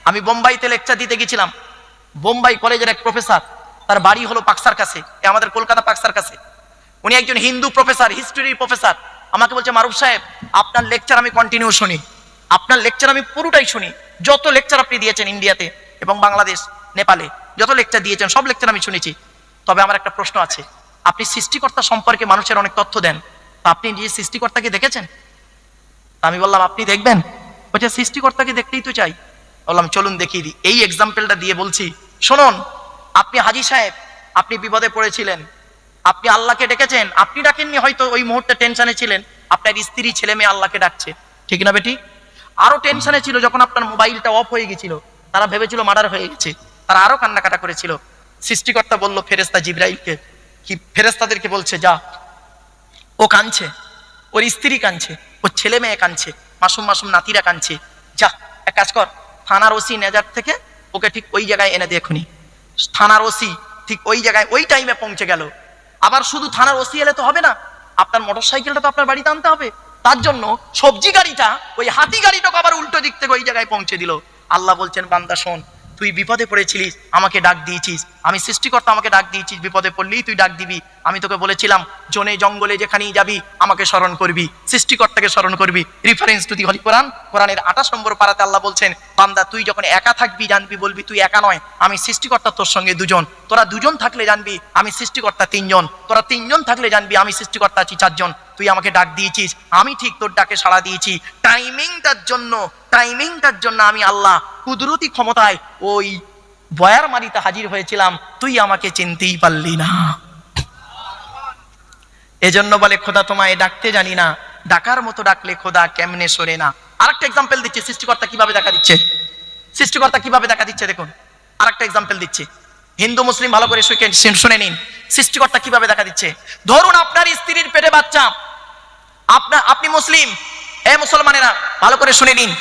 আমি বোম্বাইতে লেকচার দিতে গেছিলাম। বোম্বাই কলেজের এক প্রফেসর, তার বাড়ি হলো পাকসার কাছে, আমাদের কলকাতা পাকসার কাছে। উনি একজন হিন্দু প্রফেসর, হিস্ট্রির প্রফেসর। আমাকে বলছে, মারুফ সাহেব আপনার লেকচার আমি কন্টিনিউ শুনি, আপনার লেকচার আমি পুরোটাই শুনি, যত লেকচার আপনি দিয়েছেন ইন্ডিয়াতে এবং বাংলাদেশ নেপালে যত লেকচার দিয়েছেন সব লেকচার আমি শুনেছি। তবে আমার একটা প্রশ্ন আছে, আপনি সৃষ্টিকর্তা সম্পর্কে মানুষের অনেক তথ্য দেন, তা আপনি নিজে সৃষ্টিকর্তাকে দেখেছেন? আমি বললাম আপনি দেখবেন? বলছে সৃষ্টিকর্তাকে দেখতেই তো চাই। বললাম চলুন দেখিয়ে দিই। এই এক্সাম্পলটা দিয়ে বলছি, শুনুন। আপনি হাজী সাহেব, আপনি বিপদে পড়েছিলেন, আপনি আল্লাহকে ডেকেছেন, আপনি ডাকেননি, হয়তো ওই মুহূর্তে টেনশনে ছিলেন, আপনার স্ত্রী ছেলে মেয়ে আল্লাহকে ডাকছে, ঠিক না বেটি? আরো টেনশনে ছিল যখন আপনার মোবাইলটা অফ হয়ে গেছিল, তারা ভেবেছিল মার্ডার হয়ে গেছে, তারা আরো কান্নাকাটা করেছিল। সৃষ্টিকর্তা বলল ফেরেশতা জিবরাইলকে, কি ফেরেশতাদেরকে বলছে, যা, ও কাঁদছে, ওর স্ত্রী কাঁদছে, ওর ছেলে মেয়ে কাঁদছে, মাসুম মাসুম নাতিরা কাঁদছে, যা এক কাজ কর, থানার ওসি নেজার থেকে ওকে ঠিক ওই জায়গায় এনে দিয়ে এখনই। থানার ওসি ঠিক ওই জায়গায় ওই টাইমে পৌঁছে গেল। আবার শুধু থানার ওসি এলে তো হবে না, আপনার মোটরসাইকেলটা তো আপনার বাড়িতে আনতে হবে, তার জন্য সবজি গাড়িটা, ওই হাতি গাড়িটাকে আবার উল্টো দিক থেকে ওই জায়গায় পৌঁছে দিল। আল্লাহ বলছেন, বান্দা শোন, তুই বিপদে পড়েছিলিস, আমাকে ডাক দিয়েছিস, আমি সৃষ্টিকর্তা, আমাকে ডাক দিয়েছিস, বিপদে পড়লেই তুই ডাক দিবি। আমি তোকে বলেছিলাম জনে জঙ্গলে যেখানেই যাবি আমাকে স্মরণ করবি, সৃষ্টিকর্তাকে স্মরণ করবি। রেফারেন্স টু দি হলি কোরআন, কোরআনের 28 নম্বর পারাতে আল্লাহ বলছেন, বান্দা তুই যখন একা থাকবি জানবি, বলবি তুই একা নয়, আমি সৃষ্টিকর্তা তোর সঙ্গে দুজন। তোরা দুজন থাকলে জানবি আমি সৃষ্টিকর্তা তিনজন, তোরা তিনজন থাকলে জানবি আমি সৃষ্টিকর্তা আছি চারজন। তুই আমাকে ডাক দিয়েছিস, আমি ঠিক তোর ডাকে সাড়া দিয়েছি। টাইমিংটার জন্য আমি আল্লাহ কুদরতি ক্ষমতায় ওই বয়ার মারিতে হাজির হয়েছিলাম, তুই আমাকে চিনতেই পারলি না। এজন্য বলে খোদা তোমায় ডাকতে জানি না, ডাকার মতো ডাকলে খোদা কেমনে সরে না। আরেকটা এক্সাম্পল দিচ্ছি, সৃষ্টিকর্তা কিভাবে দেখা দিচ্ছে, সৃষ্টিকর্তা কিভাবে দেখা দিচ্ছে দেখুন। আরেকটা এক্সাম্পল দিচ্ছি, হিন্দু মুসলিম ভালো করে শুনে নিন, সৃষ্টিকর্তা কিভাবে দেখা দিচ্ছে। ধরুন আপনার স্ত্রীর পেটে বাচ্চা, আপনি মুসলিম, মুসলমানেরা ভালো করে শুনে নিন,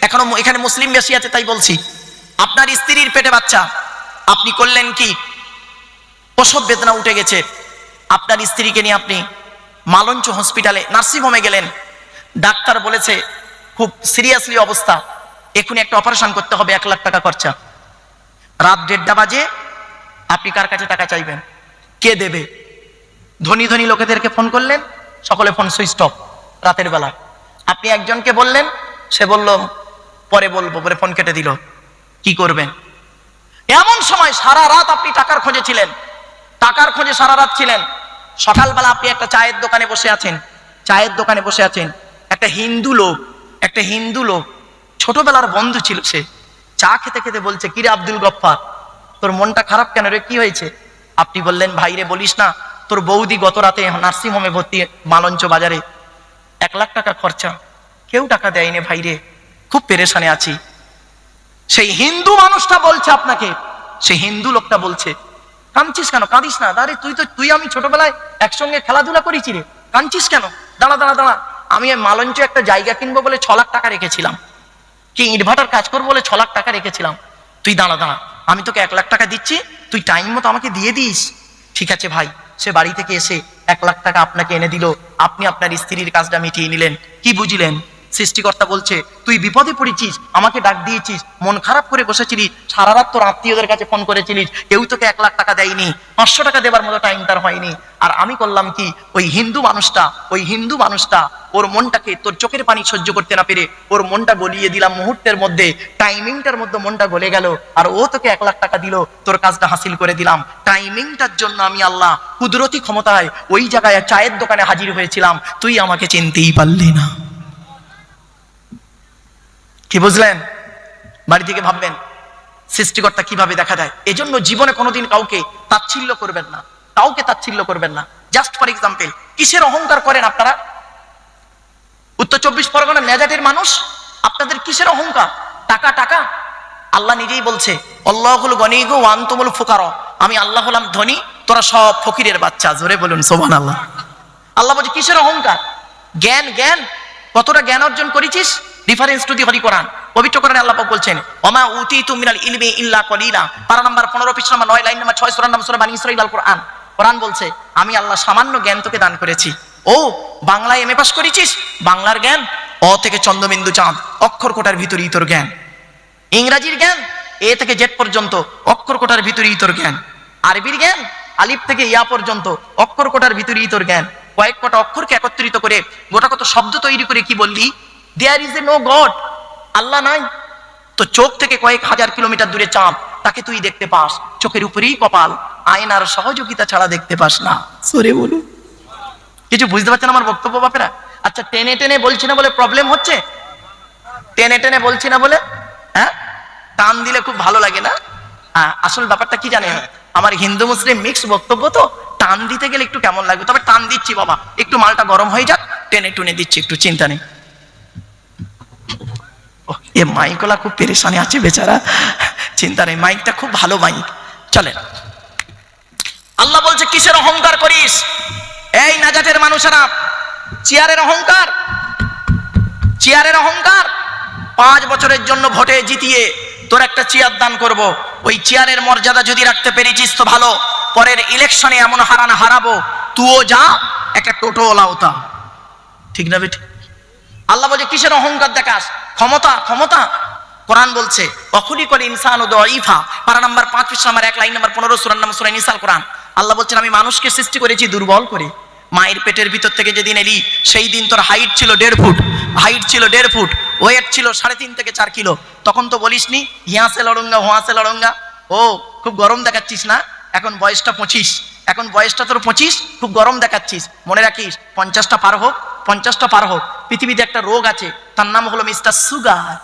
এখনো এখানে মুসলিম বেশি আছে তাই বলছি। আপনার স্ত্রীর পেটে বাচ্চা, আপনি করলেন কি, প্রসব বেদনা উঠে গেছে, আপনার স্ত্রীকে নিয়ে আপনি মালঞ্চ হসপিটালে নার্সিংহোমে গেলেন, ডাক্তার বলেছে খুব সিরিয়াসলি অবস্থা, এখনই একটা অপারেশন করতে হবে, 1 লাখ টাকা খরচা। রাত 1:30 বাজে, আপনি কার কাছে টাকা চাইবেন? কে দেবে? ধনী ধনী লোকেদেরকে ফোন করলেন, সকলে ফোন সুইচ অফ রাতের বেলা। আপনি একজনকে বললেন, সে বলল পরে বলবো, পরে ফোন কেটে দিল। কি করবেন? এমন সময় সারা রাত আপনি টাকার খোঁজে ছিলেন, টাকার খোঁজে সারা রাত ছিলেন। সকালবেলা আপনি একটা চায়ের দোকানে বসে আছেন, একটা হিন্দু লোক ছোটবেলার বন্ধু ছিল, সে চা খেতে খেতে বলছে, কিরে আব্দুল গফফার, তোর মনটা খারাপ কেন রে, কি হয়েছে? আপনি বললেন, ভাইরে বলিস না, তোর বৌদি গত রাতে নার্সিং হোমে ভর্তি, মালঞ্চ বাজারে, 1 লাখ টাকা খরচা, কেউ টাকা দেয়নি ভাইরে, খুব পেরেশানে আছি। সেই হিন্দু মানুষটা বলছে আপনাকে, সেই হিন্দু লোকটা বলছে, কাঁদছিস কেন? কাঁদিস না, আরে তুই আমি ছোটবেলায় একসঙ্গে খেলাধুলা করেছি রে, কাঁদছিস কেন? দাঁড়া, আমি মালঞ্চ একটা জায়গা কিনবো বলে 6 লাখ টাকা রেখেছিলাম, কি ইনভার্টার কাজ করবো বলে 6 লাখ টাকা রেখেছিলাম, তুই দাঁড়া, আমি তোকে 1 লাখ টাকা দিচ্ছি, তুই টাইম মতো আমাকে দিয়ে দিস। ঠিক আছে ভাই। সে বাড়ি থেকে এসে 1 লাখ টাকা আপনাকে এনে দিল, আপনি আপনার স্ত্রীর কাজটা মিটিয়ে নিলেন। কি বুঝলেন? সৃষ্টিকর্তা বলছে, তুই বিপদে পড়েছিস, আমাকে ডাক দিয়েছিস, মন খারাপ করে বসেছিলিস, সারা রাত তোর আত্মীয়দের কাছে ফোন করেছিলিস, কেউ তোকে 1 লাখ টাকা দেয়নি, 500 টাকা দেবার মতো টাইম তার হয়নি। আর আমি করলাম কি, ওই হিন্দু মানুষটা ওর মনটাকে, তোর চোখের পানি সহ্য করতে না পেরে ওর মনটা গলিয়ে দিলাম মুহূর্তের মধ্যে, টাইমিংটার মধ্যে মনটা গলে গেল, আর ও তোকে 1 লাখ টাকা দিল, তোর কাজটা হাসিল করে দিলাম। টাইমিংটার জন্য আমি আল্লাহ কুদরতি ক্ষমতায় ওই জায়গায় চায়ের দোকানে হাজির হয়েছিলাম, তুই আমাকে চিনতেই পারলি না। কি বুঝলেন? বাড়ি থেকে ভাববেন সৃষ্টিকর্তা কিভাবে দেখা দেয়। এজন্য জীবনে কোনোদিন কাউকে তাচ্ছিল্য করবেন না, জাস্ট ফর এক্সাম্পল, কিসের অহংকার করেন আপনারা? উত্তর 24 পরগনা মেজাটের মানুষ, আপনাদের কিসের অহংকার? টাকা। আল্লাহ নিজেই বলছে, আল্লাহুল গনিয়্যু ওয়া আনতুমুল ফুকারা, আমি আল্লাহ হলাম ধনী, তোরা সব ফকিরের বাচ্চা। জোরে বলুন সুবহানাল্লাহ। আল্লাহ বলছে কিসের অহংকার? জ্ঞান, কতটা জ্ঞান অর্জন করেছিস? রেফারেন্স টু দি হলি কোরআন, পবিত্র কোরআনে আল্লাহ পাক বলছেন, ওমা উতিতু মিনাল ইলমি ইল্লা কলিলা, পারা নাম্বার 15 পৃষ্ঠা নাম্বার 9 লাইন নাম্বার 6 সূরা নাম্বার সূরা বানী ইসরাঈল আল কোরআন বলছে, আমি আল্লাহ সামান্য জ্ঞান তোকে দান করেছি। ও বাংলায় এমএ পাস করেছিস, বাংলার জ্ঞান, অ থেকে চন্দ্রবিন্দু চাঁদ, অক্ষর কোটার ভিতরেই তোর জ্ঞান। ইংরাজির জ্ঞান এ থেকে জেড পর্যন্ত অক্ষর কোটার ভিতরেই তোর জ্ঞান। আরবির জ্ঞান আলিফ থেকে ইয়া পর্যন্ত অক্ষর কোটার ভিতরেই তোর জ্ঞান। কয়েক কটা অক্ষরকে একত্রিত করে গোটা কত শব্দ তৈরি করে কি বললি? There is a no god, Allah নাই। তো চোখ থেকে কয়েক হাজার কিলোমিটার দূরে চাঁদ, তাকে তুই দেখতে পাস, চোখের উপরেই কপাল, আয়নার সহযোগিতা ছাড়া দেখতে পাস না। সরে বলুন, কিছু বুঝতে পারছেন আমার বক্তব্য বাপেরা? আচ্ছা, টেনে টেনে বলছি না বলে প্রবলেম হচ্ছে? টেনে টেনে বলছি না বলে? হ্যাঁ, টান দিলে খুব ভালো লাগে না? আসল ব্যাপারটা কি জানেন, আমার হিন্দু মুসলিম মিক্স বক্তব্য, তো টান দিতে গেলে একটু কেমন লাগবে। তবে টান দিচ্ছি বাবা, একটু মালটা গরম হয়ে যাক, টেনে টুনে দিচ্ছি, একটু চিন্তা নেই। এ মাইকলা খুব পেরেশানি আছে বেচারা, চিন্তা নেই, মাইকটা খুব ভালো মাইক। চলেন, আল্লাহ বলছে কিসের অহংকার করিস? এই নাজাতের মানুষেরা, চেয়ারের অহংকার, চেয়ারের অহংকার। 5 বছরের জন্য ভোটে জিতিয়ে তোর একটা চেয়ার দান করব, ওই চেয়ারের মর্যাদা যদি রাখতে পেরেছিস তো ভালো, পরের ইলেকশনে এমন হারাবো তুইও যা একটা টোটোওয়ালা হতা। ঠিক না বেটি? আল্লাহ বলছে কিসের অহংকার দেখাস? ক্ষমতা, ক্ষমতা। কোরআন বলছে অখুলি করে ইনসান ও দাঈফা, পারা নাম্বার 5 পৃষ্ঠা নাম্বার 1 লাইন নাম্বার 15 সূরা নাম সূরা নিসা কোরআন। আল্লাহ বলছেন আমি মানুষকে সৃষ্টি করেছি দুর্বল করে। মায়ের পেটের ভিতর থেকে যেদিন এলি সেই দিন তোর হাইট ছিল 1.5 ফুট, হাইট ছিল 1.5 ফুট, ওয়েট ছিল 3.5 থেকে 4 কিলো। তখন তো বলিসনি হিয়াসে লড়ঙ্গা হুয়াসে লড়ঙ্গা, ও খুব গরম দেখাচ্ছিস না, এখন বয়সটা 25, এখন বয়সটা তোর 25, খুব গরম দেখাচ্ছিস। মনে রাখিস 50টা পার হোক, 50টা পার হোক, পৃথিবীতে একটা রোগ আছে, তার নাম হলো মিস্টার সুগার।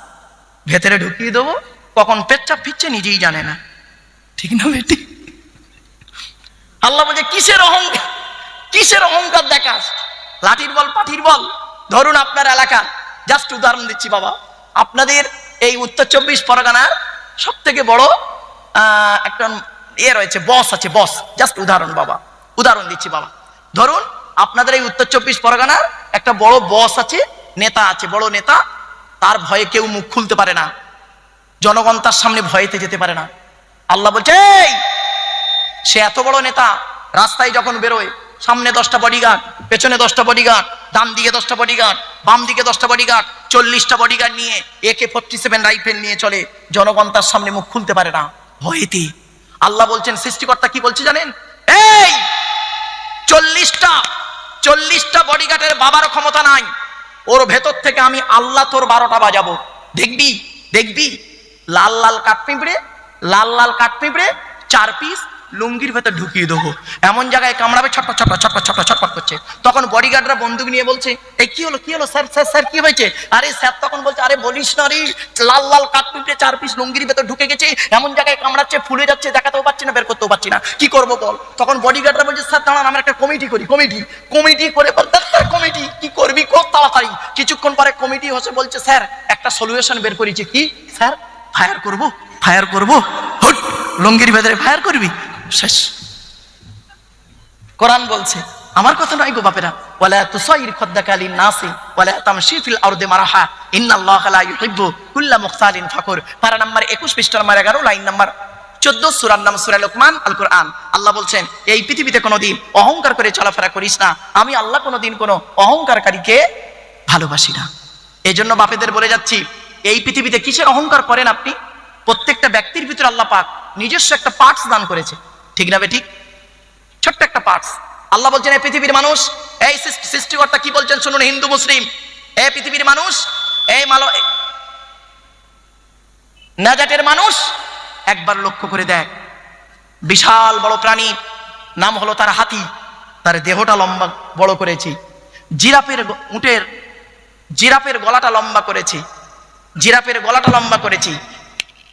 ভেতরে ঢুকিয়ে দেবো, কখন পেটটা ফিরছে নিজেই জানে না। ঠিক না বেটি? আল্লাহ বলছে কিসের অহংকার, কিসের অহংকার দেখাস? লাঠির বল পাঠির বল। ধরুন আপনার এলাকা, জাস্ট উদাহরণ দিচ্ছি বাবা, আপনাদের এই উত্তর 24 পরগনার সব থেকে বড় একটা রয়েছে, বস আছে, বস। জাস্ট উদাহরণ বাবা, উদাহরণ দিচ্ছি বাবা। ধরুন আপনাদের এই উত্তর 24 পরগনার একটা বড় বস আছে, নেতা আছে, বড় নেতা। তার ভয়ে কেউ মুখ খুলতে পারে না, জনগণ তার সামনে ভয়েতে যেতে পারে না। আল্লাহ বলছে এই সে এত বড় নেতা, রাস্তায় যখন বেরোয় সামনে 10টা বডিগার্ড, পেছনে 10টা বডিগার্ড, ডান দিকে 10টা বডিগার্ড, বাম দিকে 10টা বডিগার্ড, 40টা বডিগার্ড নিয়ে AK-47 রাইফেল নিয়ে চলে, জনগণ তার সামনে মুখ খুলতে পারে না ভয়েতে। আল্লাহ বলছেন, সৃষ্টিকর্তা কি বলছে জানেন? এই 40টা বডিগার্ডের বাবার ক্ষমতা নাই, ওর ভেতর থেকে আমি আল্লাহ তোর 12টা বাজাবো। দেখবি, দেখবি লাল লাল কাঠপিঁপড়ে, লাল লাল কাঠপিঁপড়ে 4 পিস লুঙ্গির ভেতর ঢুকিয়ে দেবো, এমন জায়গায় কামড়াবে ছটপট ছটপট ছটপট ছটপট ছটপট করছে। তখন বডিগার্ডরা বন্দুক নিয়ে বলছে এই কি হলো, কি হলো স্যার, স্যার স্যার কি হয়েছে? আরে স্যার তখন বলছে আরে বলিস না রে, লাল লাল কাঠপিঁপড়ে 4 পিস লুঙ্গির ভেতর ঢুকে গেছে, এমন জায়গায় কামড়াচ্ছে, ফুলে যাচ্ছে, দেখাতেও পাচ্ছি না, বের করতেও পাচ্ছি না, কি করবো বল? তখন বডিগার্ডরা বলছে স্যার দাঁড়ান, আমরা একটা কমিটি করি, কমিটি করে কমিটি কি করবি কর তাড়াতাড়ি। কিছুক্ষণ পরে কমিটি হসে বলছে স্যার একটা সলিউশন বের করেছি। কি স্যার? ফায়ার করবো, ফায়ার করবো। হুট, লুঙ্গির ভেতরে ফায়ার করবি, শেষ। কোরআন বলছে, আমার কথা নয় গো বাপেরা, ওয়ালা তুসাইর খাদ্দাকা লিন-নাসি ওয়ালা তামশি ফিল আরদি মারহা ইন্নাল্লাহা লা ইউহিব্বু কুল্লা মুখতালিন ফাখুর। পারা নাম্বার 21 পৃষ্ঠা নাম্বার 11 লাইন নাম্বার 14 সূরার নাম সূরা লোকমান আল কোরআন। আল্লাহ বলছেন এই পৃথিবীতে কোনোদিন অহংকার করে চলাফেরা করিস না, আমি আল্লাহ কোনোদিন কোনো অহংকারকারীকে ভালোবাসি না। এই জন্য বাপেদের বলে যাচ্ছি, এই পৃথিবীতে কিসের অহংকার করেন আপনি? প্রত্যেকটা ব্যক্তির ভিতরে আল্লাহ পাক নিজস্ব একটা পার্টস দান করেছে, ঠিক না বেঠিক? ছোট্ট একটা পার্টস। আল্লাহ বলছেন এই পৃথিবীর মানুষ, এই সৃষ্টিকর্তা কি বলছেন শুনুন হিন্দু মুসলিম, এই পৃথিবীর মানুষ, এই নাজাতের মানুষ একবার লক্ষ্য করে দেখ, বিশাল বড় প্রাণী, নাম হলো তার হাতি, তার দেহটা লম্বা বড় করেছি, জিরাফের গলাটা লম্বা করেছি, জিরাফের গলাটা লম্বা করেছি,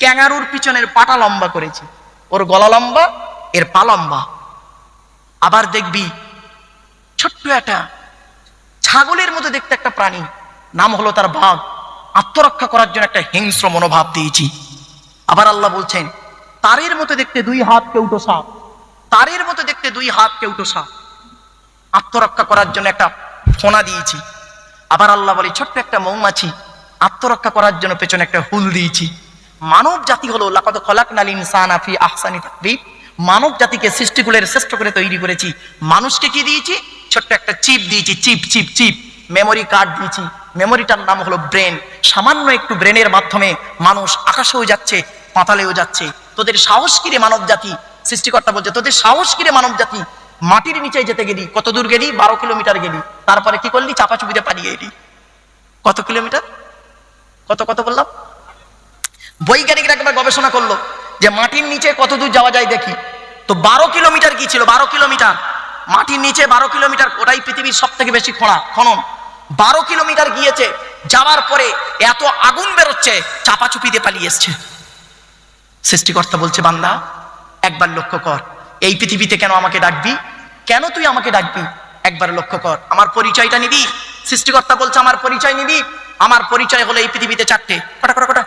ক্যাঙ্গারুর পিছনের পাটা লম্বা করেছি, ওর গলা লম্বা, এর পা লম্বা। আবার দেখবি ছোট্ট একটা ছাগলের মতো দেখতে একটা প্রাণী, নাম হলো তার বাঘ, আত্মরক্ষা করার জন্য একটা হিংস্র মনোভাব দিয়েছি। আবার আল্লাহ বলছেন তারের মতো দেখতে 2 হাত কেউটো সাপ, তারের মতো দেখতে 2 হাত কেউটো সাপ, আত্মরক্ষা করার জন্য একটা ফোনা দিয়েছি। আবার আল্লাহ বলে ছোট্ট একটা মৌমাছি, আত্মরক্ষা করার জন্য পেছনে একটা হুল দিয়েছি। মানব জাতি হলো লাকাদ খলাকনাল ইনসানা ফি আহসানি তাকবীর, মানব জাতিকে সৃষ্টিকুলের শ্রেষ্ঠ করে তৈরি করেছি। মানুষকে কি দিয়েছি? ছোট্ট একটা চিপ দিয়েছি, chip chip chip, memory card দিয়েছি, মেমোরিটার নাম হলো ব্রেন। সামান্য একটু ব্রেনের মাধ্যমে মানুষ আকাশেও যাচ্ছে, পাতালেও যাচ্ছে। তোদের সাহস কিরে মানব জাতি, সৃষ্টিকর্তা বলছে তোদের সাহস কিরে মানব জাতি, মাটির নিচে যেতে গেলি, কত দূর গেলি? 12 কিলোমিটার গেলি, তারপরে কি করলি? চাপাচুপিতে পালিয়ে এলি। কত কিলোমিটার? কত বললাম? বৈজ্ঞানিকরা একবার গবেষণা করলো যে মাটির নিচে কত দূর যাওয়া যায় দেখি। তো 12 কিলোমিটার কি ছিল? 12 কিলোমিটার মাটির নিচে, 12 কিলোমিটার, ওটাই পৃথিবীর সব থেকে বেশি খনন। 12 কিলোমিটার গিয়েছে, যাওয়ার পরে এত আগুন বেরোচ্ছে, চাপাচুপিতে পালিয়ে এসছে। সৃষ্টিকর্তা বলছে বান্দা একবার লক্ষ্য কর, এই পৃথিবীতে কেন আমাকে ডাকবি? কেন তুই আমাকে ডাকবি? একবার লক্ষ্য কর, আমার পরিচয়টা নিবি? সৃষ্টিকর্তা বলছে আমার পরিচয় নিবি? আমার পরিচয় হলো এই পৃথিবীতে চারটে। কটা?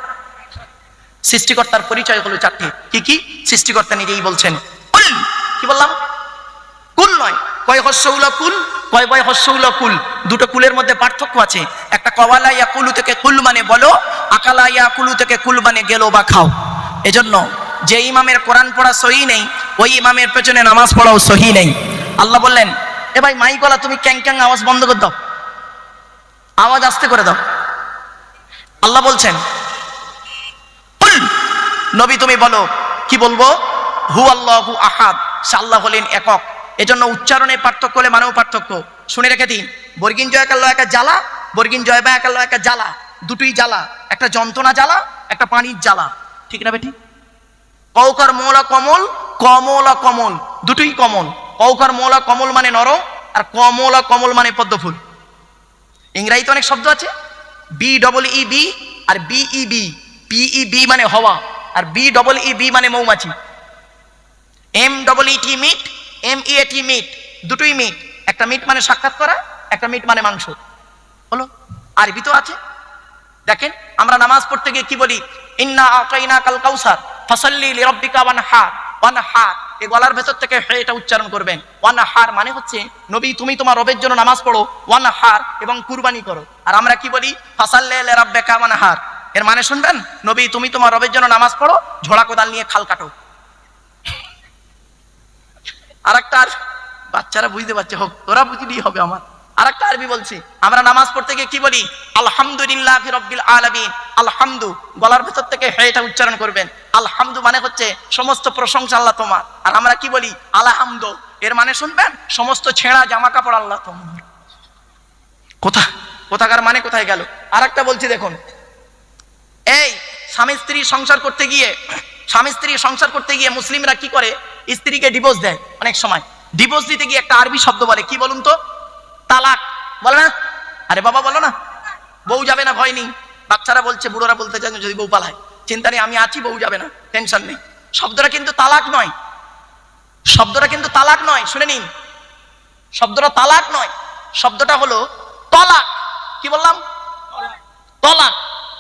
সৃষ্টিকর্তার পরিচয় হলো চারটে। কি কি? সৃষ্টিকর্তা নিজেই বলছেন। কুল, কি বললাম? কুল নয়, কয় হস্যউল কুল, কয় বয় হস্যউল কুল। দুটো কুলের মধ্যে পার্থক্য আছে। একটা কওয়ালা ইয়াকুলু থেকে কুল মানে বলো, আকালা ইয়াকুলু থেকে কুল মানে গেলো বা খাও। এজন্য যে ইমামের কোরআন পড়া সহি নেই, ওই ইমামের পেছনে নামাজ পড়াও সহি নেই। আল্লাহ বললেন এ ভাই মাইকওয়ালা তুমি ক্যাং ক্যাং আওয়াজ বন্ধ করে দাও, আওয়াজ আস্তে করে দাও। আল্লাহ বলছেন নবী তুমি বলো, কি বলবো? হু আল্লাহু আহাদ, সে আল্লাহ হলেন একক। এজন্য উচ্চারণে পার্থক্য হলে মানেও পার্থক্য। শুনে রেখে দিন, বর্গিন জয়কাল একা জ্বালা, বর্গিন জয় বা একাল একা জ্বালা, দুটোই জ্বালা। একটা যন্ত্রণা জ্বালা, একটা পানির জ্বালা, ঠিক না বেটি? কৌকার মোলা কমল, কমলা কমল, দুটোই কমল। কৌকার মোলা কমল মানে নরম, আর কমলা কমল মানে পদ্ম ফুল। ইংরাজিতে অনেক শব্দ আছে, BEEB আর BEB। PEB মানে হওয়া, আর BEEB মানে মৌমাছি। MEET মিট, MEAT মিট, দুটোই মিট। একটা মিট মানে সাক্ষাৎ করা, একটা মিট মানে মাংস। হলো, আরবি তো আছে। দেখেন আমরা নামাজ পড়তে গিয়ে কি বলি? ইন্না আতাইনাকাল কাউসার ফাসাল্লি লিরাব্বিকা ওয়ানহার। ওয়ানহার, এই গলার ভেতর থেকে এটা উচ্চারণ করবেন। ওয়ানহার মানে হচ্ছে নবী তুমি তোমার রবের জন্য নামাজ পড়ো, ওয়ানহার এবং কুরবানি করো। আর আমরা কি বলি? ফাসাল্লি লিরাব্বিকা ওয়ানহার। এর মানে শুনবেন, নবী তুমি তোমার রবের জন্য নামাজ পড়ো, ঝোড়া কোদাল নিয়ে খাল কাটো। আরেকটা, বাচ্চারা বুঝতে পারছে, হোক তোরা বুঝলেই হবে। আমার আরেকটা আরবি বলছি, আমরা নামাজ পড়তে গিয়ে কি বলি? আলহামদুলিল্লাহি রাব্বিল আলামিন। আলহামদু, গলার ভেতর থেকে এটা উচ্চারণ করবেন। আলহামদু মানে হচ্ছে সমস্ত প্রশংসা আল্লাহ তোমার। আর আমরা কি বলি? আলহামদু, এর মানে শুনবেন সমস্ত ছেঁড়া জামা কাপড় আল্লাহ তোমার। কোথাকার মানে কোথায় গেল? আরেকটা বলছি দেখুন, এই স্বামী স্ত্রী সংসার করতে গিয়ে মুসলিমরা কি করে? স্ত্রীকে ডিভোর্স দেয়। অনেক সময় ডিভোর্স দিতে গিয়ে একটা আরবি শব্দ বলে, কি বলুন তো? তালাক বলে না? আরে বাবা বলো না, বউ যাবে না, ভয় নেই। বাচ্চারা বলছে, বুড়োরা বলতে চান যদি বউ পালায়, চিন্তা নেই, আমি আছি, বউ যাবে না, টেনশন নেই। শব্দটা কিন্তু তালাক নয়, শব্দটা কিন্তু তালাক নয়। শুনে নিন, শব্দটা তালাক নয়, শব্দটা হলো তলাক। কি বললাম? তলাক।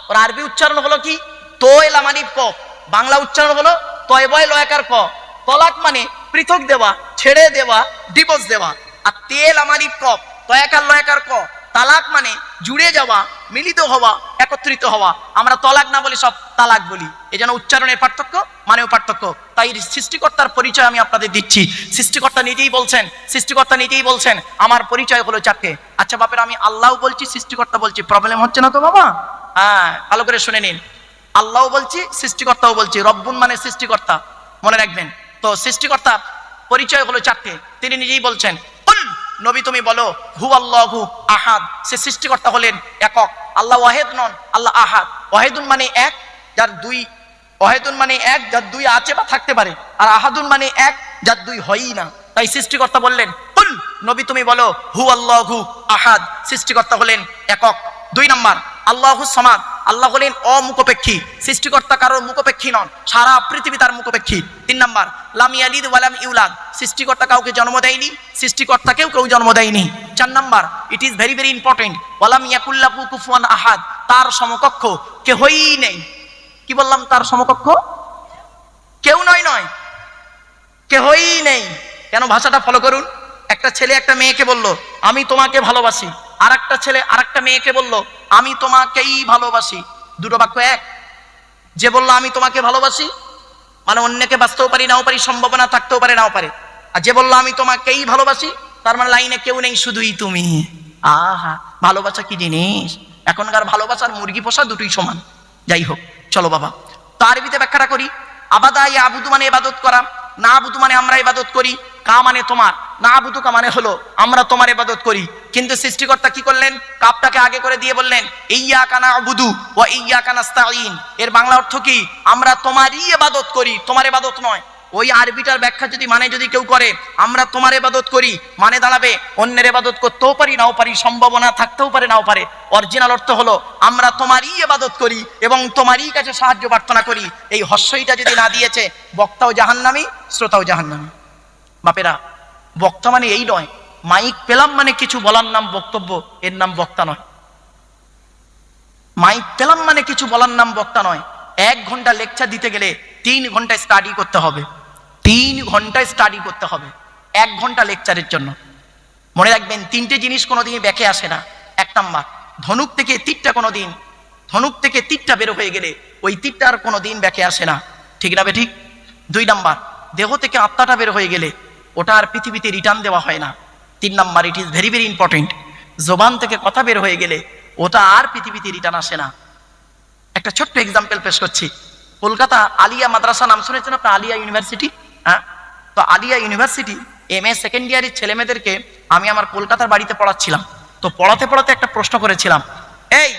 ওর আরবি উচ্চারণ হলো কি? তোয়লা মালিব ক, বাংলা উচ্চারণ হলো তয়বয় লয়াকার ক। তলাক মানে পৃথক দেওয়া, ছেড়ে দেওয়া, ডিভোর্স দেওয়া। আর তেল আমালিব ক, তয়াকার লয়াকার ক। তালাক মানে জুড়ে যাওয়া, মিলিত হওয়া, একত্রিত হওয়া। আমরা তলাক না বলি, সব তালাক বলি। এই জন্য উচ্চারণের পার্থক্য, মানেও পার্থক্য। তাই সৃষ্টিকর্তার পরিচয় আমি আপনাদের দিচ্ছি। সৃষ্টিকর্তা নিজেই বলছেন আমার পরিচয় হলো চারটে। আচ্ছা বাপের, আমি আল্লাহ বলছি, সৃষ্টিকর্তা বলছি, প্রবলেম হচ্ছে না তো বাবা? হ্যাঁ, ভালো করে শুনে নিন। আল্লাহ বলছি, সৃষ্টিকর্তাও বলছি। রব্বুন মানে সৃষ্টিকর্তা, মনে রাখবেন তো। সৃষ্টিকর্তা পরিচয় হলো চারটে, তিনি নিজেই বলছেন। নবী তুমি বলো হু আল্লাহু আহাদ, সে সৃষ্টিকর্তা হলেন একক। আল্লাহ ওয়াহেদ নন, আল্লাহ আহাদ। ওয়াহেদুন মানে এক, যার দুই, ওয়াহেদুন মানে এক যার দুই আছে বা থাকতে পারে, আর আহাদুন মানে এক যার দুই হয়ই না। তাই সৃষ্টিকর্তা বললেন কুল, নবী তুমি বলো হু আল্লাহু আহাদ, সৃষ্টিকর্তা হলেন একক। 2 নম্বর আল্লাহু সামাদ, আল্লাহ হলেন অমুখপেক্ষী, সৃষ্টিকর্তা কারোর মুখপেক্ষী নন, সারা পৃথিবী তার মুখপেক্ষী। 3 নম্বর লাম ইয়ালিদ ওয়া লাম ইউলাদ, সৃষ্টিকর্তা কাউকে জন্ম দেয়নি, সৃষ্টিকর্তাকেও কেউ জন্ম দেয়নি। 4 নম্বর, it is very very important, ওয়া লাম ইয়াকুল লাহু কুফুয়ান আহাদ, তার সমকক্ষ কেউই নেই। কি বললাম? তার সমকক্ষ কেউ নয়, কেউই নেই। কেন? ভাষাটা ফলো করুন। একটা ছেলে একটা মেয়েকে বলল আমি তোমাকে ভালোবাসি, আর একটা ছেলে আর একটা মেয়েকে বলল আমি তোমাকেই ভালোবাসি। দুটো বাক্য এক। যে বললো আমি তোমাকে ভালোবাসি মানে অন্যকে বাঁচতেও পারি নাও পারি, সম্ভাবনা থাকতেও পারে নাও পারে। আর যে বললো আমি তোমাকেই ভালোবাসি, তার মানে লাইনে কেউ নেই, শুধুই তুমি। আহা, ভালোবাসা কি জিনিস! এখনকার ভালোবাসার মুরগি পোষা দুটোই সমান। যাই হোক, চলো বাবা, তো আরবিতে ব্যাখ্যাটা করি। আবাদা ইয়াবুদু মানে ইবাদত করা, না আবুদু মানে আমরা ইবাদত করি, কা মানে তোমার, না আবুদুকা মানে হলো আমরা তোমার ইবাদত করি। কিন্তু সৃষ্টিকর্তা কি করলেন, কাপটাকে আগে করে দিয়ে বললেন ইয়্যাকা না'বুদু ওয়া ইয়্যাকা নাস্তাঈন। এর বাংলা অর্থ কি, আমরা তোমারই ইবাদত করি, তোমার ইবাদত নয়। ওই আরবিটার ব্যাখ্যা যদি কেউ করে আমরা তোমার ইবাদত করি, মানে দাঁড়াবে অন্যের ইবাদত করতেও পারি নাও পারি, সম্ভাবনা থাকতেও পারে নাও পারে। অরিজিনাল অর্থ হলো আমরা তোমারই ইবাদত করি এবং তোমারই কাছে সাহায্য প্রার্থনা করি। এই হস্যইটা যদি না দিয়েছে, বক্তাও জাহান্নামী, শ্রোতাও জাহান্নামী। বাপেরা, বক্তা মানে এই নয়, মাইক পেলাম মানে কিছু বলার নাম বক্তব্য, এর নাম বক্তা নয়। মাইক পেলাম মানে কিছু বলার নাম বক্তা নয়। 1 ঘন্টা লেকচার দিতে গেলে 3 ঘন্টা স্টাডি করতে হবে, 3 ঘন্টা স্টাডি করতে হবে 1 ঘন্টা লেকচারের জন্য। মনে রাখবেন, 3টে জিনিস কোনোদিন ব্যাকে আসে না। 1 নাম্বার, ধনুক থেকে তীরটা বের হয়ে গেলে ওই তীরটা আর কোনোদিন ব্যাকে আসে না, ঠিক না বেঠিক? 2 নাম্বার, দেহ থেকে আত্মাটা বের হয়ে গেলে ওটা আর পৃথিবীতে রিটার্ন দেওয়া হয় না। 3 number, it is very very important, জবান থেকে কথা বের হয়ে গেলে ওটা আর পৃথিবীতে রিটার্ন আসে না। একটা ছোট্ট এক্সাম্পল পেশ করছি। কলকাতা আলিয়া মাদ্রাসা নাম শুনেছেন আপনার? আলিয়া ইউনিভার্সিটি, হ্যাঁ? তো আলিয়া ইউনিভার্সিটি MA সেকেন্ড ইয়ারের ছেলেমেয়েদেরকে আমি আমার কলকাতার বাড়িতে পড়াচ্ছিলাম। তো পড়াতে পড়াতে একটা প্রশ্ন করেছিলাম, এই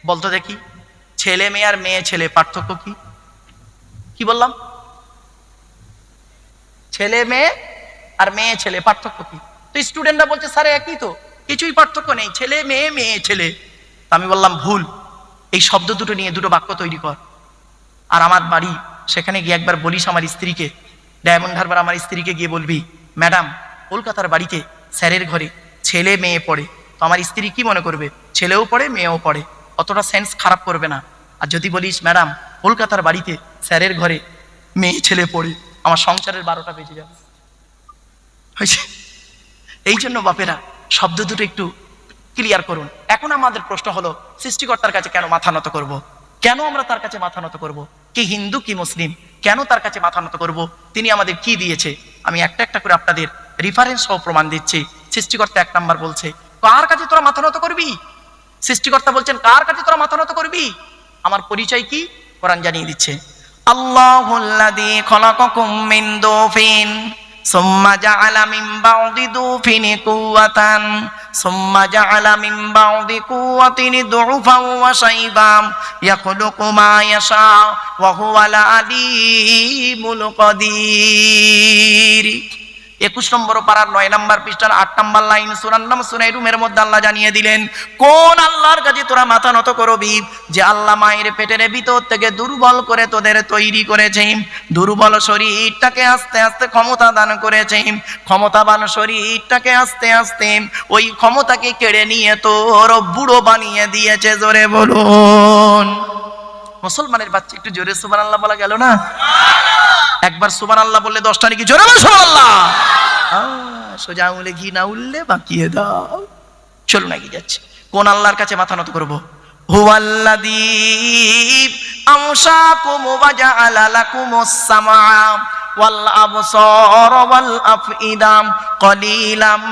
বলতো দেখি, ছেলে মেয়ে আর মেয়ে ছেলে পার্থক্য কি? কি বললাম? ছেলে মেয়ে আর মেয়ে ছেলে পার্থক্য কি? তো স্টুডেন্টরা বলছে স্যার একই তো, কিছুই পার্থক্য নেই, ছেলে মেয়ে মেয়ে ছেলে। আমি বললাম ভুল, এই শব্দ দুটো নিয়ে 2টো বাক্য তৈরি কর। আর আমার বাড়ি, সেখানে গিয়ে একবার বলিস আমার স্ত্রীকে, ডায়মন্ড হারবার আমার স্ত্রীকে গিয়ে বলবি, ম্যাডাম কলকাতার বাড়িতে স্যারের ঘরে ছেলে মেয়ে পড়ে। তো আমার স্ত্রী কি মনে করবে, ছেলেও পড়ে মেয়েও পড়ে, অতটা সেন্স খারাপ করবে না। আর যদি বলিস ম্যাডাম কলকাতার বাড়িতে স্যারের ঘরে মেয়ে ছেলে পড়ে, আমার সংসারের 12টা বেজে যাবে। হয়েছে? এই জন্য বাপেরা, শব্দ দুটো একটু ক্লিয়ার করুন। এখন আমাদের প্রশ্ন হলো, সৃষ্টিকর্তার কাছে কেন মাথা নত করব? কেন আমরা তার কাছে মাথা নত করব? কি হিন্দু কি মুসলিম, কেন তার কাছে মাথা নত করব? তিনি আমাদের কি দিয়েছে? আমি একটা একটা করে আপনাদের রেফারেন্স সহ প্রমাণ দিচ্ছি। সৃষ্টিকর্তা 1 নাম্বার বলছে, কার কাছে তোরা মাথা নত করবি? সৃষ্টিকর্তা বলছেন কার কাছে তোরা মাথা নত করবি? আমার পরিচয় কি? কোরআন জানিয়ে দিচ্ছে, আল্লাহুল্লাযী খলাকাকুম মিন দুফিন সুম্মা জাআলা মিন বা'দি দুফিন কুওয়াতান সুম্মা জাআলা মিন বা'দি কুওয়াতিন দু'ফান ওয়া শাইবাম ইয়াখলুকু মা ইয়াশা ওয়া হুয়াল আলীমুল কাদির। 21 নম্বর পারার 9 নম্বর পৃষ্ঠার 8 নম্বর লাইন, সূরার নাম সূরা রুমের মধ্যে আল্লাহ জানিয়ে দিলেন, কোন আল্লাহর কাছে তোরা মাথা নত করবি? যে আল্লাহ মায়ের পেটের ভিতর থেকে দুর্বল করে তোদের তৈরি করেছেন, দুর্বল শরীরটাকে আস্তে আস্তে ক্ষমতা দান করেছেন, ক্ষমতাবান শরীরটাকে আস্তে আস্তে ওই ক্ষমতাকে কেড়ে নিয়ে তোর বুড়ো বানিয়ে দিয়েছে। জোরে বলুন। মুসলমানের বাচ্চা, একটু জোরে সুবহানাল্লাহ বলা গেল না? একবার সুবহানাল্লাহ বললে 10টা নাকি জোরে বল সুবহানাল্লাহ। সোজা আঙুলে ঘি না উঠলে বাকিয়ে দাও। চলুন এগিয়ে যাচ্ছে। কোন আল্লাহর কাছে মাথা নত করব? হুয়াল্লাযী আমশাকুম ওয়া জাআলা লাকুমুস সামআ ওয়াল আবসারা ওয়াল আফইদা ক্বালিলাম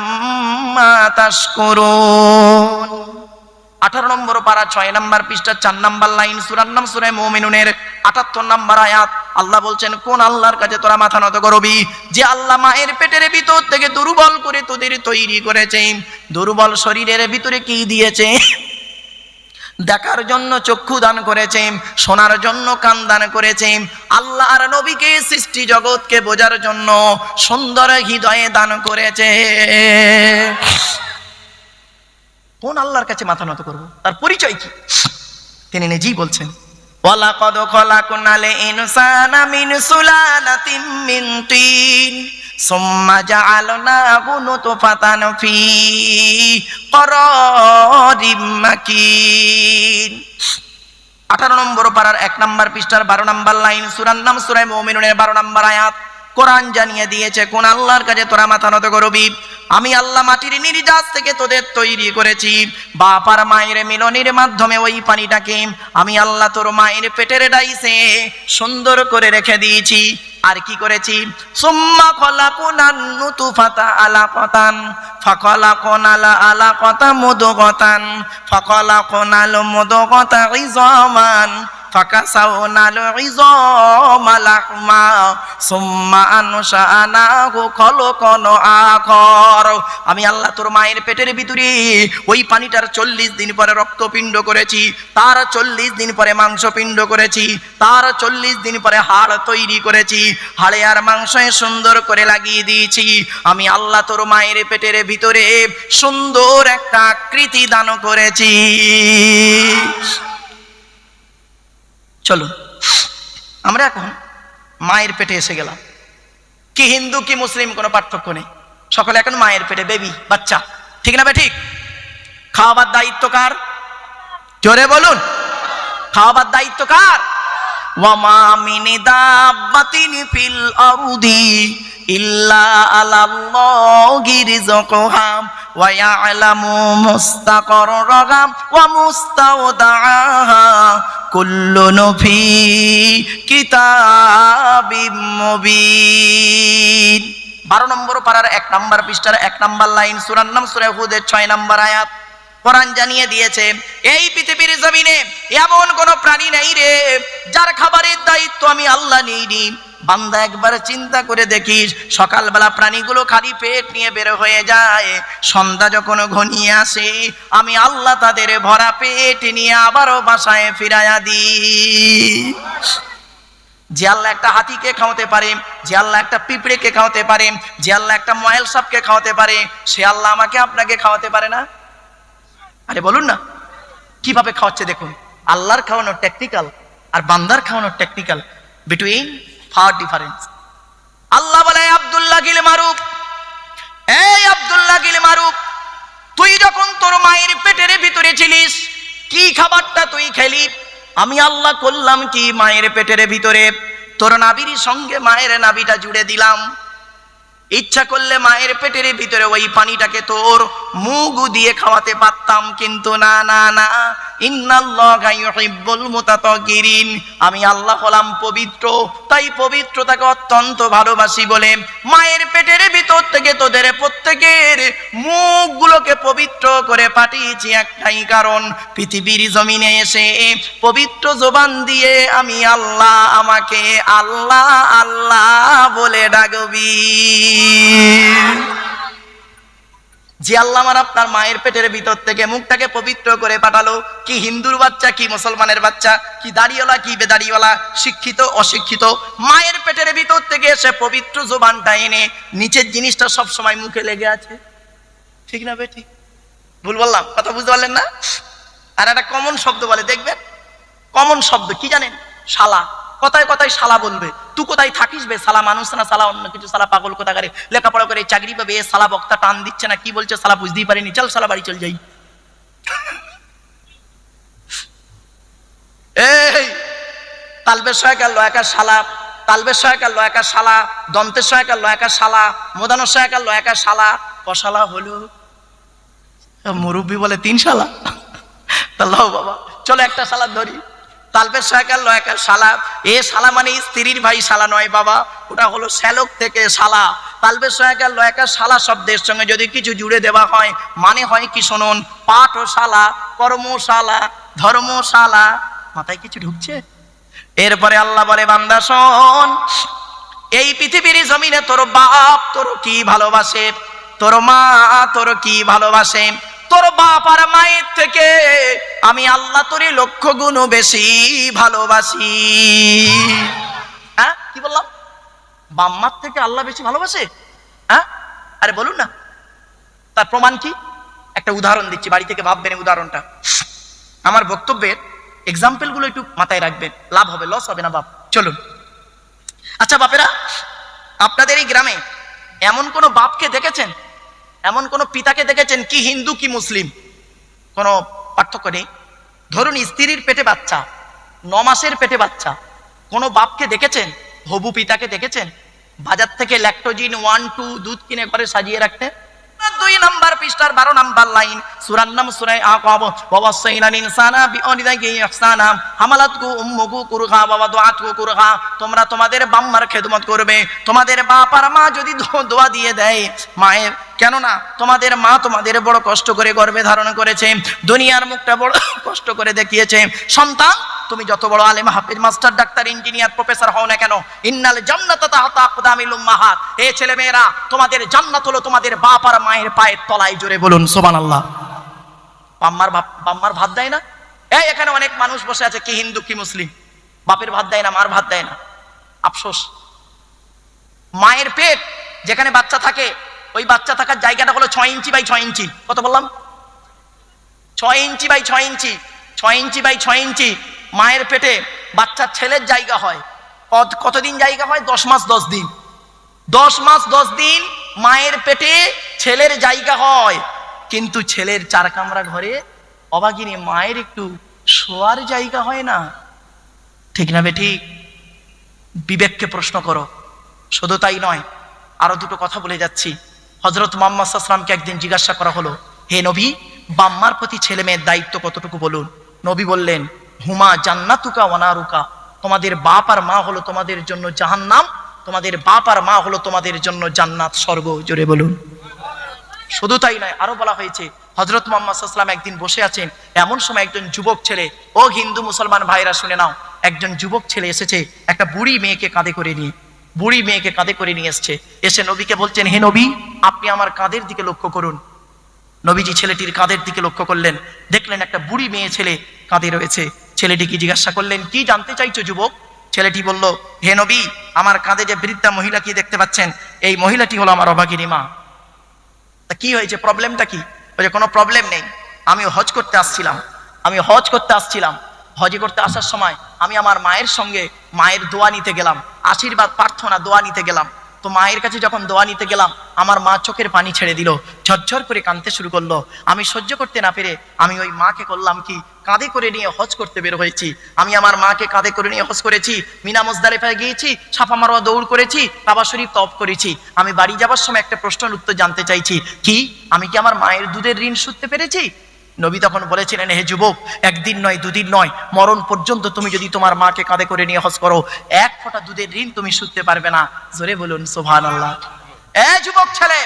মা তাশকুরুন। 18 নম্বর পারা 6 নম্বর পৃষ্ঠা 4 নম্বর লাইন, সূরার নাম সূরা মুমিনুনের 78 নম্বর আয়াত। আল্লাহ বলছেন, কোন আল্লাহর কাছে তোরা মাথা নত করবি? যে আল্লাহ মায়ের পেটের ভিতর থেকে দুর্বল করে তোদের তৈরি করেছেন। দুর্বল শরীরের ভিতরে কি দিয়েছে? দেখার জন্য চক্ষু দান করেছেন, শোনার জন্য কান দান করেছেন, আল্লাহ আর নবীকে সৃষ্টি জগৎকে বোঝার জন্য সুন্দর হৃদয়ে দান করেছে। কোন আল্লাহর কাছে মাথা নত করব? তার পরিচয় কি? তিনি নিজেই বলছেন, ওয়ালাকাদ খলাকনাল ইনসানা মিন সুলালাতিন মিন তিন সুম্মা জাআলনাহু নুতফাতান ফি ক্বারারিম মাকিন। 18 নম্বর পারার 1 নম্বর পৃষ্ঠার 12 নম্বর লাইন, সূরার নাম সূরা মুমিনুনের 12 নম্বর আয়াত। কোরআন জানিয়ে দিয়েছে কোন আল্লাহর কাছে তোরা মাথা নত করবি। আমি আল্লাহ মাটির নির্যাস থেকে তোদের তৈরি করেছি, বাপ আর মায়ের মিলনের মাধ্যমে ওই পানিটাকে আমি আল্লাহ তোর মায়ের পেটের ডাইসে সুন্দর করে রেখে দিয়েছি। আর কি করেছি? সুম্মা খলাকুনান নুতুফাতা আলাকাতান ফাখলাকুনাল আলাকাতা মুদগাতান ফাখলাকুনাল মুদগাতা ইযামান ফাকাসাউনাল ইযামা লাহমা সুম্মা আনশাআনাহু খলকান আখর। আমি আল্লাহ তোর মায়ের পেটের ভিতরে ওই পানিটার 40 দিন পরে রক্তপিণ্ড করেছি, তার 40 দিন পরে মাংসপিণ্ড করেছি, তার 40 দিন পরে হাড় তৈরি করেছি, হাড়ে আর মাংসে সুন্দর করে লাগিয়ে দিয়েছি। আমি আল্লাহ তোর মায়ের পেটের ভিতরে সুন্দর একটা আকৃতি দান করেছি। চলো আমরা এখন মায়ের পেটে এসে গেলাম। কি হিন্দু কি মুসলিম কোনো পার্থক্য নেই, সকলে এখন মায়ের পেটে, বেবি, বাচ্চা, ঠিক না? ঠিক। খাওয়াবার দায়িত্ব কার? জোরে বলুন, খাওয়াবার দায়িত্ব কার? ওয়ামা মিন দাব্বাতিন ফিল আরদি ইল্লা আলাল্লাহি রিজকুহা ওয়া ইয়ালামু মুস্তাকাররাহা ওয়া মুস্তাওদাআহা কুল্লুন ফি কিতাবিম মুবিন। 12 নম্বর পারার 1 নম্বর পৃষ্ঠার 1 নম্বর লাইন, সূরার নাম সূরা হুদের 6 নম্বর আয়াত। কোরআন জানিয়ে দিয়েছে এই পৃথিবীর জমিনে এমন কোন প্রাণী নেই রে যার খাবারের দায়িত্ব আমি আল্লাহ নিইনি। বান্দা একবার চিন্তা করে দেখিস, সকালবেলা প্রাণীগুলো খালি পেট নিয়ে বের হয়ে যায়, সন্ধ্যা যখন ঘনিয়ে আসে আমি আল্লাহ তাদের ভরা পেট নিয়ে আবারও বাসায় ফিরাইয়া দিই। যে আল্লাহ একটা হাতিকে খাওয়াতে পারে, যে আল্লাহ একটা পিঁপড়েকে খাওয়াতে পারে, যে আল্লাহ একটা ময়েল সাপকে খাওয়াতে পারে, সে আল্লাহ আমাকে আপনাকে খাওয়াতে পারে না? আরে বলুন না, কিভাবে খাওয়াচ্ছে দেখুন। আল্লাহর খাওয়ানোর টেকনিক্যাল আর বান্দার খাওয়ানোর টেকনিক্যাল বিটুইন ফার ডিফারেন্স। আল্লাহ বলে আব্দুল্লাহ গিল মারুফ, এই আব্দুল্লাহ গিল মারুফ, তুই যখন তোর মায়ের পেটের ভিতরে ছিলিস কি খাবারটা তুই খেলি? আমি আল্লাহ করলাম কি, মায়ের পেটের ভিতরে তোর নাভির সঙ্গে মায়ের নাভিটা জুড়ে দিলাম। ইচ্ছা করলে মায়ের পেটের ভিতরে ওই পানিটাকে তোর মুখ দিয়ে খাওয়াতে পারতাম, কিন্তু না না না, ইন্নাল্লাহা ইউহিব্বুল মুতাতাহহিরিন, আমি আল্লাহ হলাম পবিত্র, তাই পবিত্রতাকে অত্যন্ত ভালোবাসি বলে মায়ের পেটের ভিতর থেকে তোদের প্রত্যেকের মুখগুলোকে পবিত্র করে পাঠিয়েছি একটাই কারণ, পৃথিবীর জমিনে এসে পবিত্র জবান দিয়ে আমি আল্লাহ, আমাকে আল্লাহ আল্লাহ বলে ডাকবি। যে আল্লাহ আমার আপনার মায়ের পেটের ভিতর থেকে মুখটাকে পবিত্র করে পাঠালো, কি হিন্দুর বাচ্চা কি মুসলমানের বাচ্চা, কি দাড়িওয়ালা কি বেদাড়িওয়ালা, শিক্ষিত অশিক্ষিত, মায়ের পেটের ভিতর থেকে এসে পবিত্র জবানটা এনে নিচের জিনিসটা সব সময় মুখে লেগে আছে, ঠিক না? ঠিক ভুল বললাম? কথা বুঝতে পারলেন না? আর একটা কমন শব্দ বলে, দেখবেন কমন শব্দ কি জানেন? শালা। কথায় কথায় শালা বলবে। তুই কোথায় থাকিস বে শালা, মানুষ না শালা অন্য কিছু, শালা পাগল কোথাকারে, লেখাপড়া করে চাকরি পাবে, এ শালা বক্তা টান দিচ্ছে না, কি বলছে শালা বুঝতেই পারিনি, চল শালা বাড়ি চল যাই। এই তালবের সহায়কার লয়াকার শালা, তালবের সহায়কার লয়াকার শালা, দন্তের সহায়কার লয়াকার শালা, মোদানোর সহায়কার লয়াকার শালা, কশালা হলো মুরব্বী বলে 3 শালা। তাল্লাহ বাবা, চলো একটা শালা ধরি। তালবের সহায়কার লয়াকার শালা, এ শালা মানে স্ত্রীর ভাই শালা নয় বাবা, ওটা হলো শ্যালক থেকে শালা। তালবের সহায়কার লয়াকার শালা শব্দের সঙ্গে যদি কিছু জুড়ে দেওয়া হয় মানে হয় কি শুনুন, পাঠশালা, কর্মশালা, ধর্মশালা। মাথায় কিছু ঢুকছে? এরপরে আল্লাহ বলে বান্দা শোন, এই পৃথিবীর জমিনে তোর বাপ তোর কি ভালোবাসে, তোর মা তোর কি ভালোবাসে, তোর বাপ আর মায়ের থেকে আমি আল্লাহ তোরে 1,00,000 গুণ বেশি ভালোবাসি। হ্যাঁ কি বললাম? বাম্মার থেকে আল্লাহ বেশি ভালোবাসে? হ্যাঁ আরে বলুন না, তার প্রমাণ কি? একটা উদাহরণ দিচ্ছি, বাড়ি থেকে ভাববেন উদাহরণটা। আমার বক্তব্যের এক্সাম্পল গুলো একটু মাথায় রাখবেন, লাভ হবে, লস হবে না বাপ। চলুন। আচ্ছা বাপেরা, আপনাদের এই গ্রামে এমন কোন বাপকে দেখেছেন, এমন কোন পিতাকে দেখেছেন, কি হিন্দু কি মুসলিম কোনো পার্থক্য নেই, ধরুন স্ত্রীর পেটে বাচ্চা, 9 মাসের পেটে বাচ্চা, কোন বাপকে দেখেছেন, হবু পিতাকে দেখেছেন? বাজার থেকে ল্যাকটোজিন 1-2 দুধ কিনে ঘরে সাজিয়ে রাখতে। 2 নাম্বার পৃষ্ঠার 12 নাম্বার লাইন, সূরার নাম সূরা আকাব, ওয়া ওয়াসাইনাল ইনসানা বিওয়ালিদাইহি ইহসানা হামালাতহু উম্মুহু কুরহা ওয়া ওয়াদাআতহু কুরহা। তোমরা তোমাদের বাম্মার খেদমত করবে, তোমাদের বাপ আর মা যদি দোয়া দিয়ে দেয় মায়ের, কেননা তোমাদের মা তোমাদের বড় কষ্ট করে গর্ভে ধারণ করেছে, দুনিয়ার মুখটা বড় কষ্ট করে দেখিয়েছে। সন্তান তুমি যত বড় আলেম, হাফেজ, মাস্টার, ডাক্তার, ইঞ্জিনিয়ার, প্রফেসর হও না কেন, ইন্নাল জান্নাতা তাহতা আকদামিল উম্মাহাত, হে ছেলে মেয়েরা তোমাদের জান্নাত হলো তোমাদের বাপ আর মায়ের পায়ের তলায়। জোরে বলুন সুবহানাল্লাহ। বাম্মার ভাত দেয় না? এই এখানে অনেক মানুষ বসে আছে, কি হিন্দু কি মুসলিম, বাপের ভাত দেয় না, মার ভাত দেয় না। আফসোস, মায়ের পেট যেখানে বাচ্চা থাকে, ওই বাচ্চা থাকার জায়গাটা হলো 6 ইঞ্চি বাই 6 ইঞ্চি। কত বললাম? 6 inch by 6 inch. 6 inch by 6 ইঞ্চি মায়ের পেটে বাচ্চার ছেলের জায়গা হয়। কতদিন জায়গা হয়? 10 মাস 10 দিন। 10 মাস 10 দিন মায়ের পেটে ছেলের জায়গা হয়, কিন্তু ছেলের 4 কামরা ঘরে অভাগিনী মায়ের একটু শোয়ার জায়গা হয় না। ঠিক না বেঠিক? বিবেককে প্রশ্ন করো। শুধু তাই নয়, আরো দুটো কথা বলে যাচ্ছি। হযরত মুহাম্মদ সাল্লাল্লাহু আলাইহি ওয়াসাল্লামকে একদিন জিজ্ঞাসা করা হলো, হে নবী, বাম্মার প্রতি ছেলে মেয়ের দায়িত্ব কতটুকু বলুন। নবী বললেন, হুমা জান্নাতুকা ওয়া নারুকা, তোমাদের বাপ আর মা হলো তোমাদের জন্য জাহান্নাম, তোমাদের বাপ আর মা হলো তোমাদের জন্য জান্নাত, স্বর্গ। জোরে বলুন। শুধু তাই নয়, আরো বলা হয়েছে, হযরত মুহাম্মদ সাল্লাল্লাহু আলাইহি ওয়াসাল্লাম একদিন বসে আছেন, এমন সময় একজন যুবক ছেলে, ও হিন্দু মুসলমান ভাইরা শুনে নাও, একজন যুবক ছেলে এসেছে একটা বুড়ি মেয়েকে কাঁধে করে নিয়ে। বুড়ি মেয়েকে কাঁধে করে নিয়ে এসছে, এসে নবীকে বলছেন, হে নবী, আপনি আমার কাঁধের দিকে লক্ষ্য করুন। নবীজি ছেলেটির কাঁধের দিকে লক্ষ্য করলেন, দেখলেন একটা বুড়ি মেয়ে ছেলে কাঁধে রয়েছে। ছেলেটিকে জিজ্ঞাসা করলেন, কি জানতে চাইছো যুবক? ছেলেটি বলল, হে নবী, আমার কাঁধে যে বৃদ্ধা মহিলা কি দেখতে পাচ্ছেন, এই মহিলাটি হলো আমার অভাগিনী মা। তা কি হয়েছে, প্রবলেমটা কি? বলে, কোনো প্রবলেম নেই, আমি হজ করতে আসছিলাম। হজ করতে আসার সময় আমি আমার মায়ের সঙ্গে মায়ের দোয়া নিতে গেলাম, আশীর্বাদ প্রার্থনা দোয়া নিতে গেলাম। তো মায়ের কাছে যখন দোয়া নিতে গেলাম, আমার মা চোখের পানি ছেড়ে দিল, ঝরঝর করে কাঁদতে শুরু করলো। আমি সহ্য করতে না পেরে আমি ওই মাকে করলাম কি, কাঁধে করে নিয়ে হজ করতে বের হয়েছি। আমি আমার মাকে কাঁধে করে নিয়ে হজ করেছি, মিনা মুজদালিফায় গিয়েছি, সাফা মারওয়া দৌড় করেছি, কাবা শরীফ তওয়াফ করেছি। আমি বাড়ি যাবার সময় একটা প্রশ্নের উত্তর জানতে চাইছি, কি আমি কি আমার মায়ের দুধের ঋণ শুধতে পেরেছি? নবী তখন বলেছিলেন, হে যুবক, একদিন নয়, দুদিন নয়, মরণ পর্যন্ত তুমি যদি তোমার মাকে কাঁধে করে নিয়ে হজ করো, 1 ফোঁটা দুধের ঋণ তুমি শুধতে পারবে না। জোরে বলুন সুবহানাল্লাহ। যুবক ছেলে,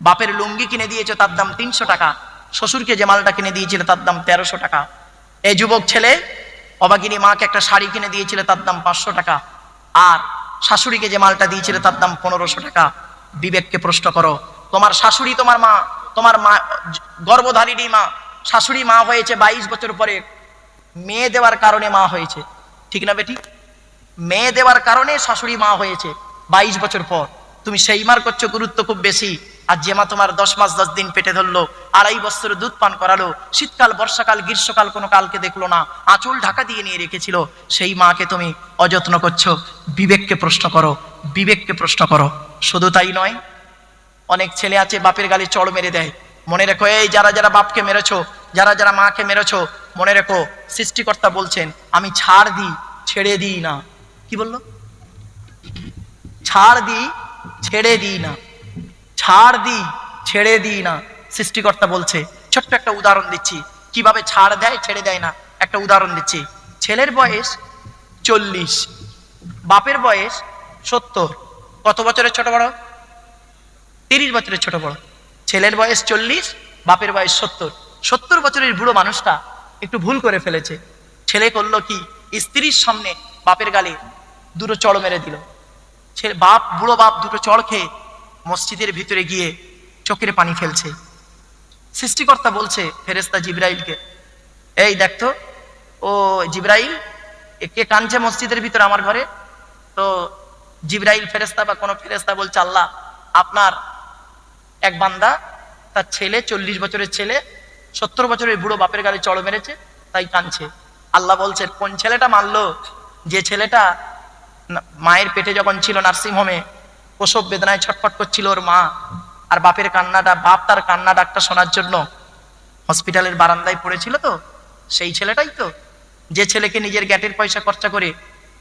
বাপের লুঙ্গি কিনে দিয়েছে, তার দাম 300 টাকা। শ্বশুরকে যে মালটা কিনে দিয়েছিল তার দাম 1300 টাকা। এই যুবক ছেলে অভাগিনী মাকে একটা শাড়ি কিনে দিয়েছিল, তার দাম 500 টাকা। আর শাশুড়িকে যে মালটা দিয়েছিল তার দাম 1500 টাকা। বিবেককে প্রশ্ন করো, তোমার শাশুড়ি, তোমার মা গর্ভধারিণী মা, শাশুড়ি মা হয়েছে 22 বছর পরে, মেয়ে দেওয়ার কারণে মা হয়েছে। ঠিক না বেটি? মেয়ে দেওয়ার কারণে শাশুড়ি মা হয়েছে 22 বছর পর। তুমি সেই মার করছো গুরুত্ব খুব বেশি, আর যে মা তোমার 10 মাস 10 দিন পেটে ধরলো, 2.5 বছর দুধ পান করালো, শীতকাল, বর্ষাকাল, গ্রীষ্মকাল কোনো কালকে দেখলো না, আঁচল ঢাকা দিয়ে নিয়ে রেখেছিল, সেই মাকে তুমি অযত্ন করছো। বিবেককে প্রশ্ন করো, বিবেককে প্রশ্ন করো। শুধু তাই নয়, অনেক ছেলে আছে বাপের গালে চড় মেরে দেয়। মনে রেখো, এই যারা যারা বাপকে মেরেছো, যারা যারা মাকে মেরেছো, মনে রেখো, সৃষ্টিকর্তা বলছেন, আমি ছাড় দিই, ছেড়ে দিই না। কি বললো? ছাড় দিই, ছেড়ে দিই না। ছাড় দিই, ছেড়ে দিই না, সৃষ্টিকর্তা বলছে। ছোট্ট একটা উদাহরণ দিচ্ছি, কিভাবে ছাড় দেয় ছেড়ে দেয় না, একটা উদাহরণ দিচ্ছি। ছেলের বয়স 40, বাপের বয়স 70। কত বছরের ছোট বড়? 30 বছরের ছোট বড়। ছেলের বয়স 40, বাপের বয়স 70। 70 বছরের বুড়ো মানুষটা একটু ভুল করে ফেলেছে। ছেলে করলো কি, স্ত্রীর সামনে বাপের গালে 2 চড় মেরে দিল। বুড়ো বাপ 2 চড় খেয়ে মসজিদের ভিতরে গিয়ে চোখের পানি ফেলছে। সৃষ্টিকর্তা বলছে ফেরেশতা জিবরাইলকে, এই দেখতো, ও জিবরাইল, কে কাঁদছে মসজিদের ভিতরে আমার ঘরে? তো জিবরাইল ফেরেশতা বা কোনো ফেরেশতা বলছে, আল্লাহ, আপনার এক বান্দা, তার ছেলে 40 বছরের ছেলে 70 বছরের বুড়ো বাপের গালে চড় মেরেছে, তাই কাঁদছে। আল্লাহ বলছেন, কোন ছেলেটা মারলো? যে ছেলেটা মায়ের পেটে যখন ছিল নার্সিং হোমে, প্রসব বেদনায় ছটফট করছিল ওর মা, আর বাপের কান্নাটা, বাপ তার কান্না ডাকটা শোনার জন্য হসপিটালের বারান্দায় পড়েছিল, তো সেই ছেলেটাই তো। যে ছেলেকে নিজের গ্যাটের পয়সা খরচা করে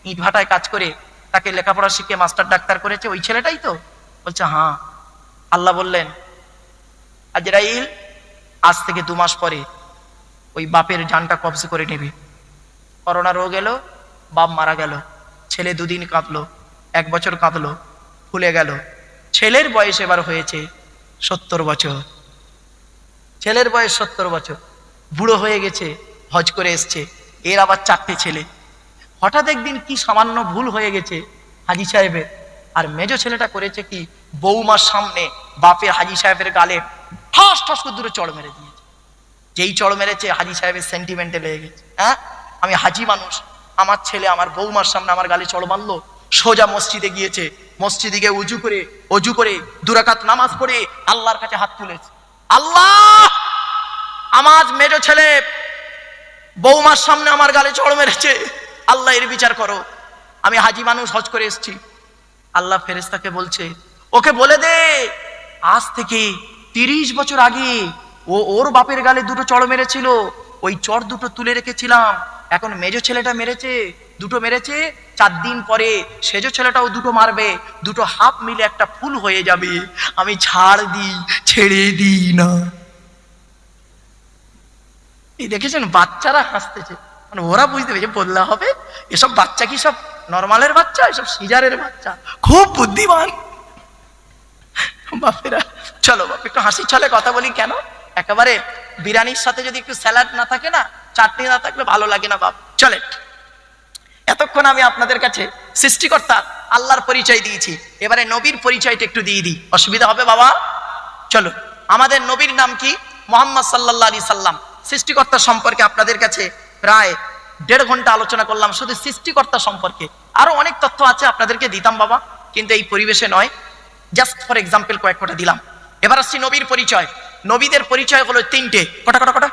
ইট ভাটায় কাজ করে তাকে লেখাপড়া শিখে মাস্টার ডাক্তার করেছে, ওই ছেলেটাই তো? বলছে হ্যাঁ। আল্লাহ বললেন, আজরাইল আজ থেকে 2 মাস পরে ওই বাপের জানটা কবজা করে নেবে। করোনা রোগ এলো, বাপ মারা গেল, ছেলে 2 দিন কাঁদলো, 1 বছর কাঁদলো, ভুলে গেল। ছেলের বয়স এবার হয়েছে 70 বছর। ছেলের বয়স 70 বছর, বুড়ো হয়ে গেছে, হজ করে এসছে, এর আবার 4টে ছেলে। হঠাৎ একদিন কি সামান্য ভুল হয়ে গেছে হাজি সাহেবের, আর মেজো ছেলেটা করেছে কি, বৌমার সামনে বাপের হাজি সাহেবের গালে ঠাস ঠাস করে দূরে চড় মেরে দিয়েছে। যেই চড় মেরেছে হাজি সাহেবের সেন্টিমেন্টে লেগে গেছে। হ্যাঁ, আমি হাজি মানুষ, আমার ছেলে আমার বৌমার সামনে আমার গালে চড় মারলো। সোজা মসজিদে গিয়েছে, মসজিদে গিয়ে অজু করে 2 রাকাত নামাজ পড়ে আল্লাহর কাছে হাত তুলেছে, আল্লাহ আমার মেজো ছেলে বৌমার সামনে আমার গালে চড় মেরেছে, আল্লাহ এর বিচার করো, আমি হাজি মানুষ, হজ করে এসেছি। আল্লাহ ফেরেশতাকে বলছে, ওকে বলে দে আজ থেকে 30 বছর আগে ওর বাপের গালে 2টো চড় মেরেছিল, ওই চড় 2টো তুলে রেখেছিলাম, এখন মেজো ছেলেটা মেরেছে, 2টো মেরেছে, 4 দিন পরে সেজো ছেলেটাও 2টো মারবে, 2টো হাফ মিলে একটা ফুল হয়ে যাবে, আমি ছাড় দিই, ছেড়ে দিই না। এই দেখেছেন, বাচ্চারা হাসতেছে, মানে ওরা বুঝতে পেরেছে বললে হবে এসব বাচ্চা কি সব নরমালের বাচ্চা, এসব সিজারের বাচ্চা, খুব বুদ্ধিমান বাপেরা। চলো বাপ একটু হাসি ছলে কথা বলি, কেন একেবারে বিরিয়ানির সাথে যদি একটু স্যালাড না থাকে না, চাটনি না থাকলে ভালো লাগে না বাপ। চলে, এতক্ষণ আমি আপনাদের কাছে সৃষ্টিকর্তা আল্লাহর পরিচয় দিয়েছি, এবারে নবীর পরিচয়টা একটু দিয়ে দিই, অসুবিধা হবে বাবা? চলো, আমাদের নবীর নাম কি? মুহাম্মদ সাল্লাল্লাহু আলাইহি সাল্লাম। সৃষ্টিকর্তা সম্পর্কে আপনাদের কাছে প্রায় 1.5 ঘন্টা আলোচনা করলাম শুধু সৃষ্টিকর্তা সম্পর্কে, আরো অনেক তথ্য আছে আপনাদেরকে দিতাম বাবা, কিন্তু এই পরিবেশে নয়, জাস্ট ফর এক্সাম্পল কয়েক কটা দিলাম। এবার আসছি নবীর পরিচয়। নবীদের পরিচয় হলো 3টে। কটা?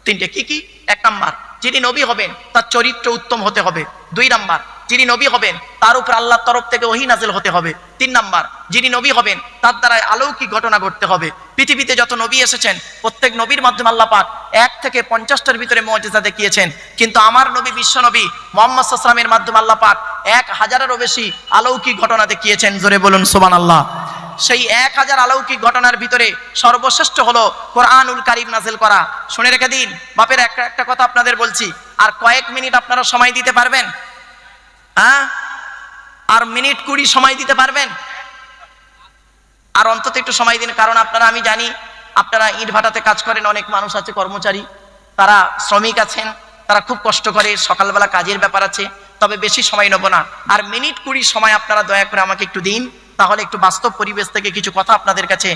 3টে। কি কি? 1 নাম্বার, যিনি নবী হবেন তার চরিত্র উত্তম হতে হবে। 2 নাম্বার, যিনি নবী হবেন তার উপর আল্লাহর তরফ থেকে ওহী নাযিল হতে হবে। 3 নাম্বার, যিনি নবী হবেন তার দ্বারা অলৌকিক ঘটনা ঘটতে হবে। পৃথিবীতে যত নবী এসেছেন প্রত্যেক নবীর মাধ্যমে আল্লাহ পাক 1 থেকে 50টার ভিতরে মুআজিজা দেখিয়েছেন, কিন্তু আমার নবী বিশ্ব নবী মুহাম্মদ সাল্লাল্লাহু আলাইহি ওয়াসাল্লামের মাধ্যমে আল্লাহ পাক 1000-এরও বেশি অলৌকিক ঘটনা দেখিয়েছেন। জোরে বলুন সুবহানাল্লাহ। সেই 1000 অলৌকিক ঘটনার ভিতরে সর্বশ্রেষ্ঠ হলো কোরআনুল কারীম নাযিল করা। শুনে রেখে দিন বাপের, একটা কথা আপনাদের বলছি, আর কয়েক মিনিট আপনারা সময় দিতে পারবেন? হ্যাঁ, আর মিনিট 20 সময় দিতে পারবেন? আর অন্তত একটু সময় দিন, কারণ আপনারা, আমি জানি আপনারা ইট ভাটাতে কাজ করেন, অনেক মানুষ আছে কর্মচারী, তারা শ্রমিক আছেন, তারা খুব কষ্ট করে, সকালবেলা কাজের ব্যাপার আছে, তবে বেশি সময় নেব না, আর মিনিট 20 সময় আপনারা দয়া করে আমাকে একটু দিন, তাহলে একটু বাস্তব পরিবেশ থেকে কিছু কথা আপনাদের কাছে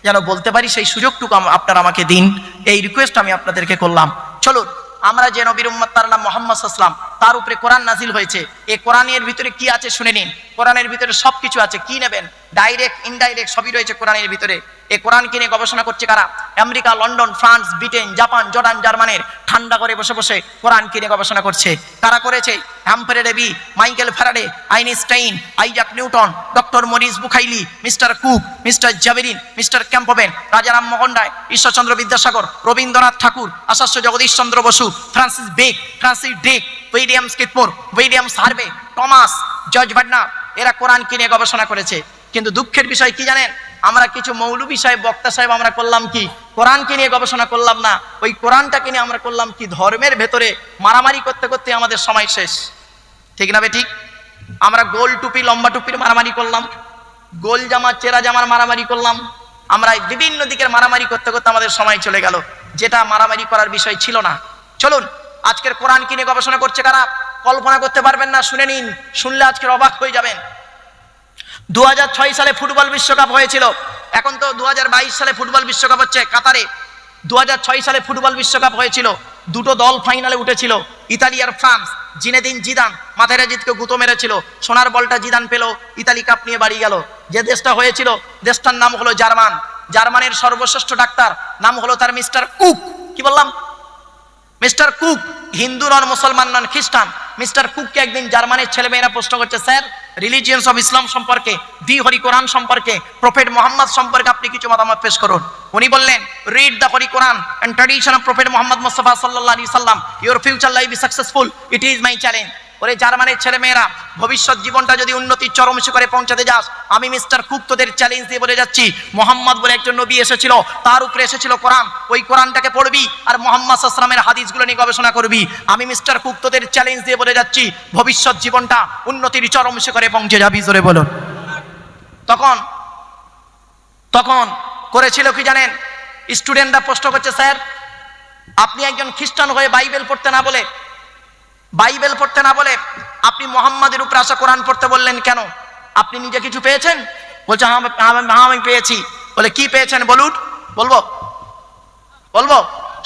যেন বলতে পারি, সেই সুযোগটুকু আপনারা আমাকে দিন, এই রিকোয়েস্ট আমি আপনাদেরকে করলাম। চলুন, আমরা যে নবীর উম্মত তার নাম মুহাম্মদ সাল্লাল্লাহু আলাইহি ওয়াসাল্লাম, তার উপরে কোরআন নাজিল হয়েছে। এই কোরআনের ভিতরে কি আছে শুনে নিন। কোরআনের ভিতরে সবকিছু আছে, কি নেবেন, ডাইরেক্ট ইনডাইরেক্ট সবই রয়েছে কোরআনের ভিতরে। এই কোরআনকে নিয়ে গবেষণা করছে কারা? America, London, France, Britain, Japan, Jordan, জার্মানির ঠান্ডা করে বসে বসে কোরআনকে নিয়ে গবেষণা করছে। কারা করেছে? Humphry Davy, Michael Faraday, Einstein, Isaac Newton, doctor Maurice Bucaille, mister Cook, mister জাভেরিন, mister Campbell, Raja Rammohan Roy, Ishwarchandra Vidyasagar, Rabindranath Tagore, Acharya Jagadish Chandra Bose, Francis Drake, William স্কিটমোর, William Harvey, Thomas, George Verner, এরা কোরআনকে নিয়ে গবেষণা করেছে। কিন্তু দুঃখের বিষয় কি জানেন? আমরা কিছু মৌলবী সাহেব, বক্তা সাহেব, আমরা করলাম কি? কোরআনকে নিয়ে গবেষণা করলাম না, ওই কোরআনটাকে নিয়ে আমরা করলাম কি? ধর্মের ভেতরে মারামারি করতে করতে আমাদের সময় শেষ। ঠিক না বেঠিক? আমরা গোল টুপি লম্বা টুপির মারামারি করলাম, গোল জামা চেরা জামার মারামারি করলাম, আমরা বিভিন্ন দিকের মারামারি করতে করতে আমাদের সময় চলে গেল, যেটা মারামারি করার বিষয় ছিল না। চলুন, আজকের কোরআনকে নিয়ে গবেষণা করছে কারা? কল্পনা করতে পারবেন না, শুনে নিন, শুনলে আজকের অবাক হয়ে যাবেন। 2006 সালে ফুটবল বিশ্বকাপ হয়েছিল, এখন তো 2022 সালে ফুটবল বিশ্বকাপ হচ্ছে কাতারে। 2006 সালে ফুটবল বিশ্বকাপ হয়েছিল, 2টো দল ফাইনালে উঠেছিল, ইতালি আর ফ্রান্স। জিনেদিন জিদান মাথারাজিদকে গুঁতো মেরেছিল, সোনার বলটা জিদান পেল, ইতালি কাপ নিয়ে বাড়ি গেল। যে দেশটা হয়েছিল, দেশটার নাম হলো জার্মান। জার্মানের সর্বশ্রেষ্ঠ ডাক্তার নাম হলো তার মিস্টার কুক। কি বললাম? Mister cook. হিন্দু নন, মুসলমান নন, খ্রিস্টান। মিস্টার কুককে একদিন জার্মানের ছেলেমেয়েরা প্রশ্ন করছে, স্যার রিলিজিয়ন্স অফ ইসলাম সম্পর্কে, দি হরি কোরআন সম্পর্কে, প্রফেট মোহাম্মদ সম্পর্কে আপনি কিছু মতামত পেশ করুন। উনি বললেন, read the holy Quran and tradition of prophet Muhammad Mustafa সাল্লাল্লাহু আলাইহি সাল্লাম, your future life is successful, it is my challenge. ওরে জার্মানির ছেলে মেয়েরা, ভবিষ্যৎ জীবনটা যদি উন্নতির চরম শিখরে পৌঁছাতে যাস, আমি মিস্টার কুক তোদের চ্যালেঞ্জ দিয়ে বলে যাচ্ছি, মোহাম্মদ বলে একজন নবী এসেছিল, তার উপরে এসেছিল কোরআন, ওই কোরআনটাকে পড়বি আর মোহাম্মদ সাল্লাল্লাহু আলাইহি ওয়াসাল্লামের হাদিসগুলো নিয়ে গবেষণা করবি। আমি মিস্টার কুক তোদের চ্যালেঞ্জ দিয়ে বলে যাচ্ছি, ভবিষ্যৎ জীবনটা উন্নতির চরম শিখরে পৌঁছে যাবি। জোরে বলুন। তখন করেছিল কি জানেন? স্টুডেন্টরা প্রশ্ন করছে, স্যার আপনি একজন খ্রিস্টান হয়ে বাইবেল পড়তে না বলে আপনি মোহাম্মদের উপরে আসা কোরআন পড়তে বললেন কেন? আপনি নিজে কিছু পেয়েছেন? বলছে হ্যাঁ আমি পেয়েছি। বলে কি পেয়েছেন বলুন? বলবো?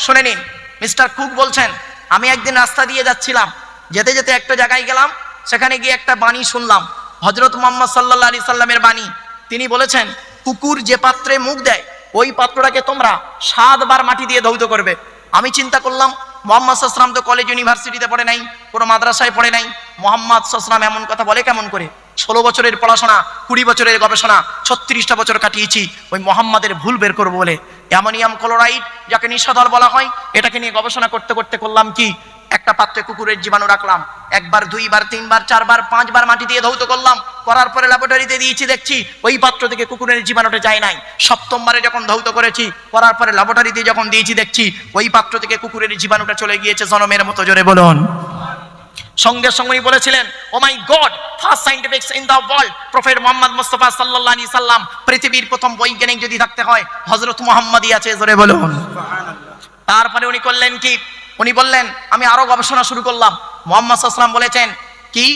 শুনে নিন। মিস্টার কুক বলছেন, আমি একদিন রাস্তা দিয়ে যাচ্ছিলাম, যেতে যেতে একটা জায়গায় গেলাম, সেখানে গিয়ে একটা বাণী শুনলাম, হযরত মুহাম্মদ সাল্লাল্লাহু আলাইহি সাল্লামের বাণী। তিনি বলেছেন, কুকুর যে পাত্রে মুখ দেয় ওই পাত্রটাকে তোমরা 7 বার মাটি দিয়ে ধৌত করবে। আমি চিন্তা করলাম, মুহাম্মদ সাল্লাল্লাহু আলাইহি সাল্লাম তো কলেজ ইউনিভার্সিটিতে পড়ে নাই, কোনো মাদ্রাসায় পড়ে নাই, মুহাম্মদ সাল্লাল্লাহু আলাইহি সাল্লাম এমন কথা বলে কেমন করে? 16 বছরের পড়াশোনা, 20 বছরের গবেষণা, 36টা বছর কাটিয়েছি ওই মুহাম্মাদের ভুল বের করবো বলে। অ্যামোনিয়াম ক্লোরাইড যাকে নিশাদল বলা হয়, এটাকে নিয়ে গবেষণা করতে করতে করলাম কি, একটা পাত্রে কুকুরের জীবাণু রাখলাম, 1 বার 2 বার 3 বার 4 বার 5 বার মাটি দিয়ে ধৌত করলাম, করার পরে ল্যাবরেটরিতে দিয়েছি, দেখছি ওই পাত্র থেকে কুকুরের জীবাণুটা যায় নাই। 7ম বারে যখন ধৌত করেছি, করার পরে ল্যাবরেটরিতে যখন দিয়েছি, দেখছি ওই পাত্র থেকে কুকুরের জীবাণুটা চলে গিয়েছে জনমের মতো। জোরে বলুন। সঙ্গে সঙ্গেই বলেছিলেন, oh my God, first scientific in the world, prophet Muhammad Mustafa সাল্লাল্লাহু আলাইহি সাল্লাম, পৃথিবীর প্রথম বৈজ্ঞানিক যদি থাকতে হয় হযরত মুহাম্মদই আছে। জোরে বলুন। তারপরে উনি করলেন কি? উনি বললেন, আমি আরো গবেষণা শুরু করলাম। মুহাম্মদ সাল্লাল্লাহু আলাইহি সাল্লাম বলেছেন কি?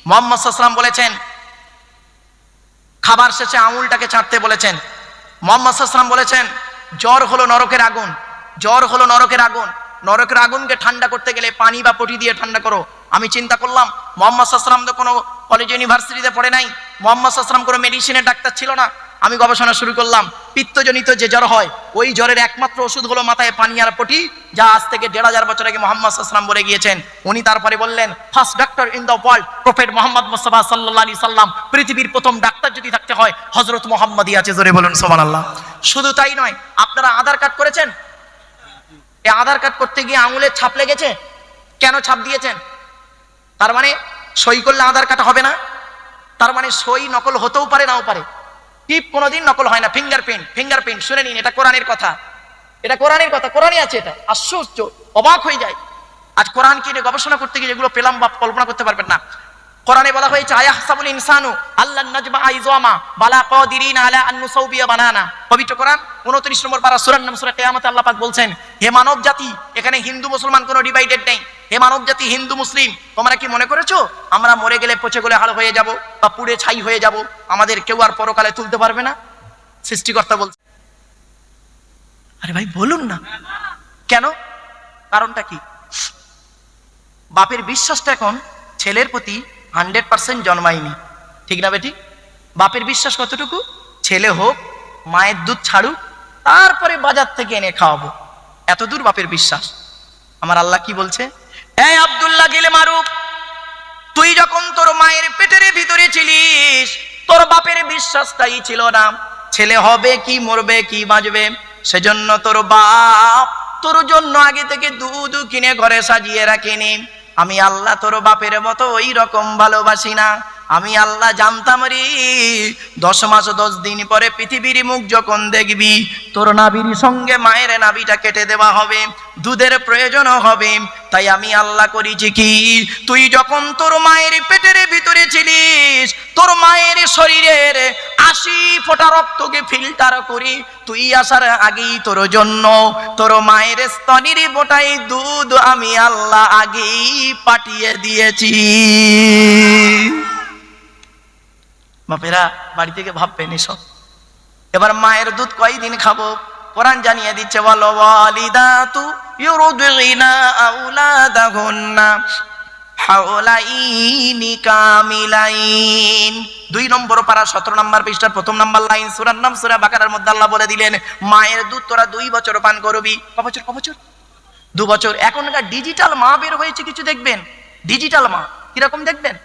মুহাম্মদ সাল্লাল্লাহু আলাইহি সাল্লাম বলেছেন খাবার শেষে আঙুলটাকে চাটতে বলেছেন। মুহাম্মদ সাল্লাল্লাহু আলাইহি সাল্লাম বলেছেন জ্বর হলো নরকের আগুন, নরকের আগুনকে ঠান্ডা করতে গেলে পানি বা পটি দিয়ে ঠান্ডা করো। আমি চিন্তা করলাম, মুহাম্মদ সাল্লাল্লাহু আলাইহি সাল্লাম তো কোনো কলেজ ইউনিভার্সিটিতে পড়ে নাই, মুহাম্মদ সাল্লাল্লাহু আলাইহি সাল্লাম কোনো মেডিসিনের ডাক্তার ছিল না। আমি গবেষণা শুরু করলাম, পিত্তজনিত যে জ্বর হয় ওই জ্বরের একমাত্র ওষুধ হলো মাথায় পানি আর পটি, যা আজ থেকে 1500 বছর আগে মুহাম্মদ সাল্লাল্লাহু আলাইহি সাল্লাম বলে গিয়েছেন। উনি তারপরে বললেন, first doctor in the world, prophet Muhammad Mustafa সাল্লাল্লাহু আলাইহি সাল্লাম, পৃথিবীর প্রথম ডাক্তার যদি থাকতে হয় হযরত মুহাম্মদই আছে। জোরে বলুন সুবহানাল্লাহ। শুধু তাই নয়, আপনারা আধার কার্ড করেছেন? এই আধার কার্ড করতে গিয়ে আঙুলের ছাপ লেগেছে, কেন ছাপ দিয়েছেন? তার মানে সই করলে আধার কার্ড হবে না, তার মানে সই নকল হতেও পারে নাও পারে, টিপ কোনোদিন নকল হয় না। ফিঙ্গারপ্রিন্ট শুনে নিন, এটা কোরআনের কথা, কোরআনে আছে। এটা আশ্চর্য, অবাক হয়ে যায়। আজ কোরআন কি নিয়ে গবেষণা করতে গিয়ে যেগুলো পেলাম বা কল্পনা করতে পারবেন না। কোরআনে বলা হয়েছে, আয়াহসাবুল ইনসানু আল্লান নাজমা আইযামা বালা কাদিরিনা আলা আন নুসাউবিয়া বানানা। পবিত্র কোরআন 29 নম্বর পারা, সূরার নাম সূরা কিয়ামতে আল্লাহ পাক বলছেন, হে মানব জাতি, এখানে হিন্দু মুসলমান কোনো ডিভাইডেড নেই, হে মানব জাতি হিন্দু মুসলিম, তোমরা কি মনে করেছো আমরা মরে গেলে পচে গলে হাড় হয়ে যাব বা পুড়ে ছাই হয়ে যাব, আমাদের কেউ আর পরকালে তুলতে পারবে না? সৃষ্টিকর্তা বলছে। আরে ভাই বলুন না কেন, কারণটা কি? বাপের বিশ্বাসটা এখন ছেলের প্রতি 100% জন্মায়নি, ঠিক না বেটি? বাপের বিশ্বাস কতটুকু? ছেলে হোক, মায়ের দুধ ছাড়ুক, তারপরে বাজার থেকে এনে খাওয়াবো, এত দূর বাপের বিশ্বাস। আমার আল্লাহ কি বলছে? এই আব্দুল্লাহ গিলে মারুফ, তুই যখন তোর মায়ের পেটের ভিতরে ছিলিস, তোর বাপের বিশ্বাসটাই ছিল না ছেলে হবে কি মরবে কি বাঁচবে। সেজন্য তোর বাপ তোর জন্য আগে থেকে দুধ কিনে ঘরে সাজিয়ে রাখেনি। আমি আল্লাহ তোর বাপের মতো ওই রকম ভালোবাসি না। আমি আল্লাহ জানতাম রে, 10 মাস 10 দিন পরে পৃথিবীর মুখ যখন দেখবি, তোর নাভির সঙ্গে মায়ের নাভিটা কেটে দেওয়া হবে, দুধের প্রয়োজন হবে। তাই আমি আল্লাহ করেছি কি, তুই যখন তোর মায়ের পেটের ভিতরে ছিলিস, তোর মায়ের শরীরের 80 ফোঁটা রক্তকে ফিল্টার করি তুই আসার আগেই তোর জন্য তোর মায়ের স্তনের বোটাই দুধ আমি আল্লাহ আগেই পাঠিয়ে দিয়েছি। বাপেরা বাড়ি থেকে ভাববেন এসব। এবার মায়ের দুধ কয়দিন খাবো? কোরআন জানিয়ে দিচ্ছে, বলো ওয়ালিদাতু ইউরদিনা আওলাদাহুন্না হাওলাইনি কামিলাইন। 2 নম্বর পারা 17 নম্বর পৃষ্ঠার 1ম নম্বর লাইন, সূরার নাম সূরা বাকারার মধ্যে আল্লাহ বলে দিলেন, মায়ের দুধ তোরা 2 বছর পান করবি। কয় বছর? 2 বছর। এখনকার ডিজিটাল মা বের হয়েছে কিছু, দেখবেন ডিজিটাল মা কিরকম দেখবেন,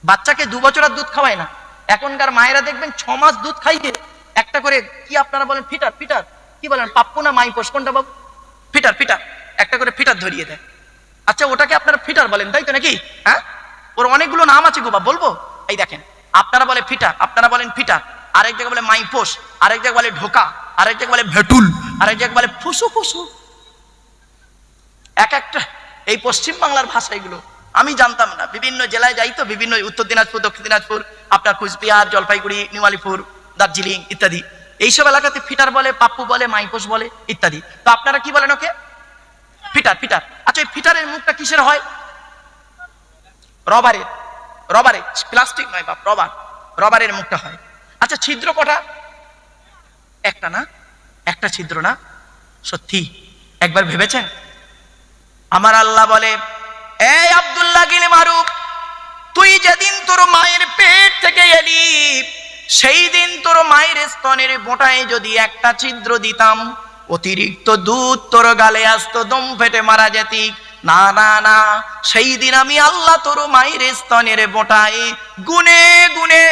বাচ্চাকে 2 বছর আর দুধ খাওয়ায় না। এখনকার মায়েরা দেখবেন 6 মাস দুধ খাইয়ে একটা করে, কি আপনারা বলেন ফিটার, কি বলেন পাপ্পু না মাইপোষ কোনটা বাবু? ফিটার একটা করে ফিটার ধরিয়ে দেয়। আচ্ছা ওটাকে আপনারা ফিটার বলেন তাই তো নাকি? হ্যাঁ, ওর অনেকগুলো নাম আছে গো বাপ, বলবো? এই দেখেন, আপনারা বলে ফিটার, আপনারা বলেন ফিটার, আরেক জায়গায় বলে মাইপোষ, আরেক জায়গায় বলে ঢোকা, আরেক জায়গায় বলে ভেটুল, আরেক জায়গায় বলে ফুসু ফুসু। এক একটা এই পশ্চিম বাংলার ভাষা এগুলো আমি জানতাম না। বিভিন্ন জেলায় যাই তো, বিভিন্ন উত্তর দিনাজপুর, দক্ষিণ দিনাজপুর, আপনার কুচবিহার, জলপাইগুড়ি, নিউ-আলিপুর, দার্জিলিং ইত্যাদি, এইসব এলাকাতে ফিটার বলে, পাপ্পু বলে, মাইপোষ বলে ইত্যাদি। তো আপনারা কি বলেন ওকে? ফিটার। ফিটার। আচ্ছা, এই ফিটারের মুখটা কিসের হয়? রবারের। রবারের, প্লাস্টিক নয় বাপ, রবার, রবারের মুখটা হয়। আচ্ছা, ছিদ্র কটা? একটা না? একটা ছিদ্র না? সত্যি একবার ভেবেছেন? আমার আল্লাহ বলে, এই আব্দুল্লাহ গিল মারুফ, তুই যেদিন তোর মায়ের পেট থেকে এলি, সেই দিন তোর মায়ের স্তনের বোঁটায় যদি একটা ছিদ্র দিতাম, অতিরিক্ত দুধ তোর গালে আসতো, দম ফেটে মারা যেতি। না না না, সেই দিন আমি আল্লাহ তোর মায়ের স্তনের বোঁটায় গুনে গুনে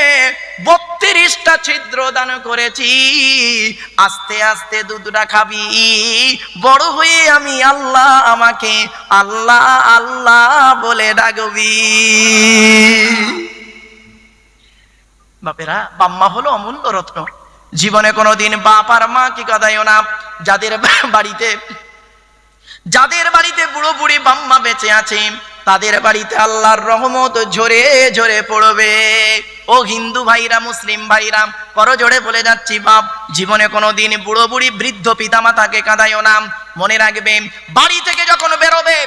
32টা ছিদ্র দান করেছি। আস্তে আস্তে দুধটা খাবি, বড় হয়ে আমি আল্লাহ, আমাকে আল্লাহ আল্লাহ বলে ডাকবি। বাপেরা, বাম্মা হলো অমূল্য রত্ন। জীবনে কোনোদিন বাপ আর মা কি কাঁদাইও না। যাদের বাড়িতে বুড়ো বুড়ি বাম্মা বেঁচে আছে, তাদের বাড়িতে আল্লাহর রহমত ঝরে ঝরে পড়বে। ও হিন্দু ভাইরা, মুসলিম ভাইরা, করো জোরে বলে যাচ্ছি বাপ, জীবনে কোনোদিন বুড়ো বুড়ি বৃদ্ধ পিতা মাতাকে কাঁদাইও না। মনে রাখবে, বাড়ি থেকে যখন বেরোবে,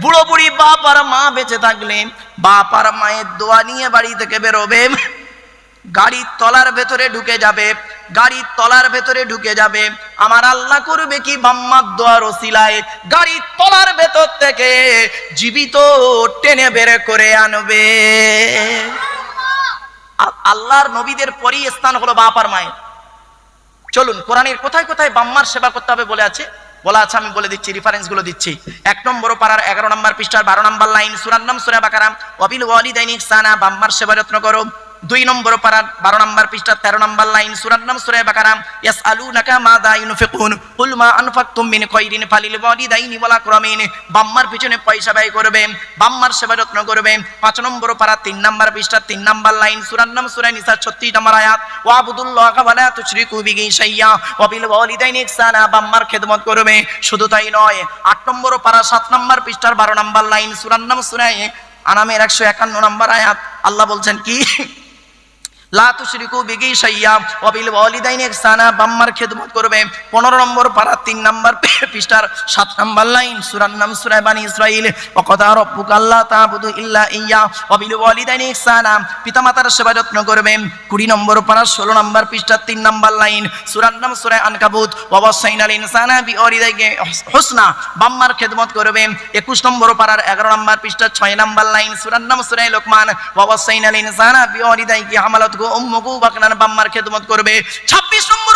বুড়ো বুড়ি বাপ আর মা বেঁচে থাকলে, বাপ আর মায়ের দোয়া নিয়ে বাড়ি থেকে বেরোবে। গাড়ির তলার ভেতরে ঢুকে যাবে, আমার আল্লাহ করবে কি, বাম্মার দোয়ার ওসিলায় গাড়ির তলার ভেতর থেকে জীবিত টেনে বের করে আনবে। আল্লাহর নবীদের পরই স্থান হলো বাপ আর মায়ের। চলুন, কোরআনের কোথায় কোথায় বাম্মার সেবা করতে হবে বলা আছে, আমি বলে দিচ্ছি, রেফারেন্স গুলো দিচ্ছি। 1 নম্বর পারার 11 নম্বর পৃষ্ঠার 12 নম্বর লাইন, সূরার নাম সূরা বাকারা, ওয়াবিল ওয়ালিদাইনি ইহসানা, বাম্মার সেবা যত্ন করো। 2 নম্বর পারার 12 নম্বর পৃষ্ঠার 13 নম্বর লাইন, সূরার নাম সূরা বাকারা, ইয়াসআলুনাকা মাযা ইউনফিকুন কুল মা আনফাকতুম মিন খায়রিন ফালিল ওয়ালিদাইনি ওয়াল আকরামিন, বাম্মার পিছনে পয়সা ব্যয় করবে, বাম্মার সেবা যত্ন করবে। 5 নম্বর পারা 3 নম্বর পৃষ্ঠার 3 নম্বর লাইন, সূরার নাম সূরা নিসা 36 নম্বর আয়াত, ওয়াবুদুল্লাহা ওয়া লা তুশরিকু বিহি শাইয়্যা ওয়াবিল ওয়ালিদাইনি ইহসানা, বাম্মার খেদমত করবে। শুধু তাই নয়, 8 নম্বর পারা 7 নম্বর পৃষ্ঠার 12 নম্বর লাইন, সূরার নাম সূরা আনামের 151 নম্বর আয়াত, আল্লাহ বলছেন কি, লা তুশরিকু বিহি শাইয়্যা ওয়াবিল ওয়ালিদাইনি ইহসানা, বাম্মার খেদমত করবে। 15 নম্বর পারা 3 নম্বর পৃষ্ঠার 7 নম্বর লাইন, সূরার নাম সূরা বানি ইসরাঈল, ওয়া ক্বাদা রাব্বুকা আল্লা তা'বুদু ইল্লা ইয়্যা ওয়াবিল ওয়ালিদাইনি ইহসানা, পিতামাতার সেবা যত্ন করবে। 20 নম্বর পারা 16 নম্বর পৃষ্ঠার 3 নম্বর লাইন, সূরার নাম সূরা আনকাবুত, ওয়া ওয়াসাইনাল ইনসানা বিওয়ালিদাইহি হুসনা, বাম্মার খেদমত করবে। 21 নম্বর পারার 11 নম্বর পৃষ্ঠার 6 নম্বর লাইন, সূরার নাম সূরা লোকমান, ওয়া ওয়াসাইনাল ইনসানা বিওয়ালিদাইহি হামালাতহু উম্মুহু ওয়াকানান, বাম্মার খেদমত করবে। 26 নম্বর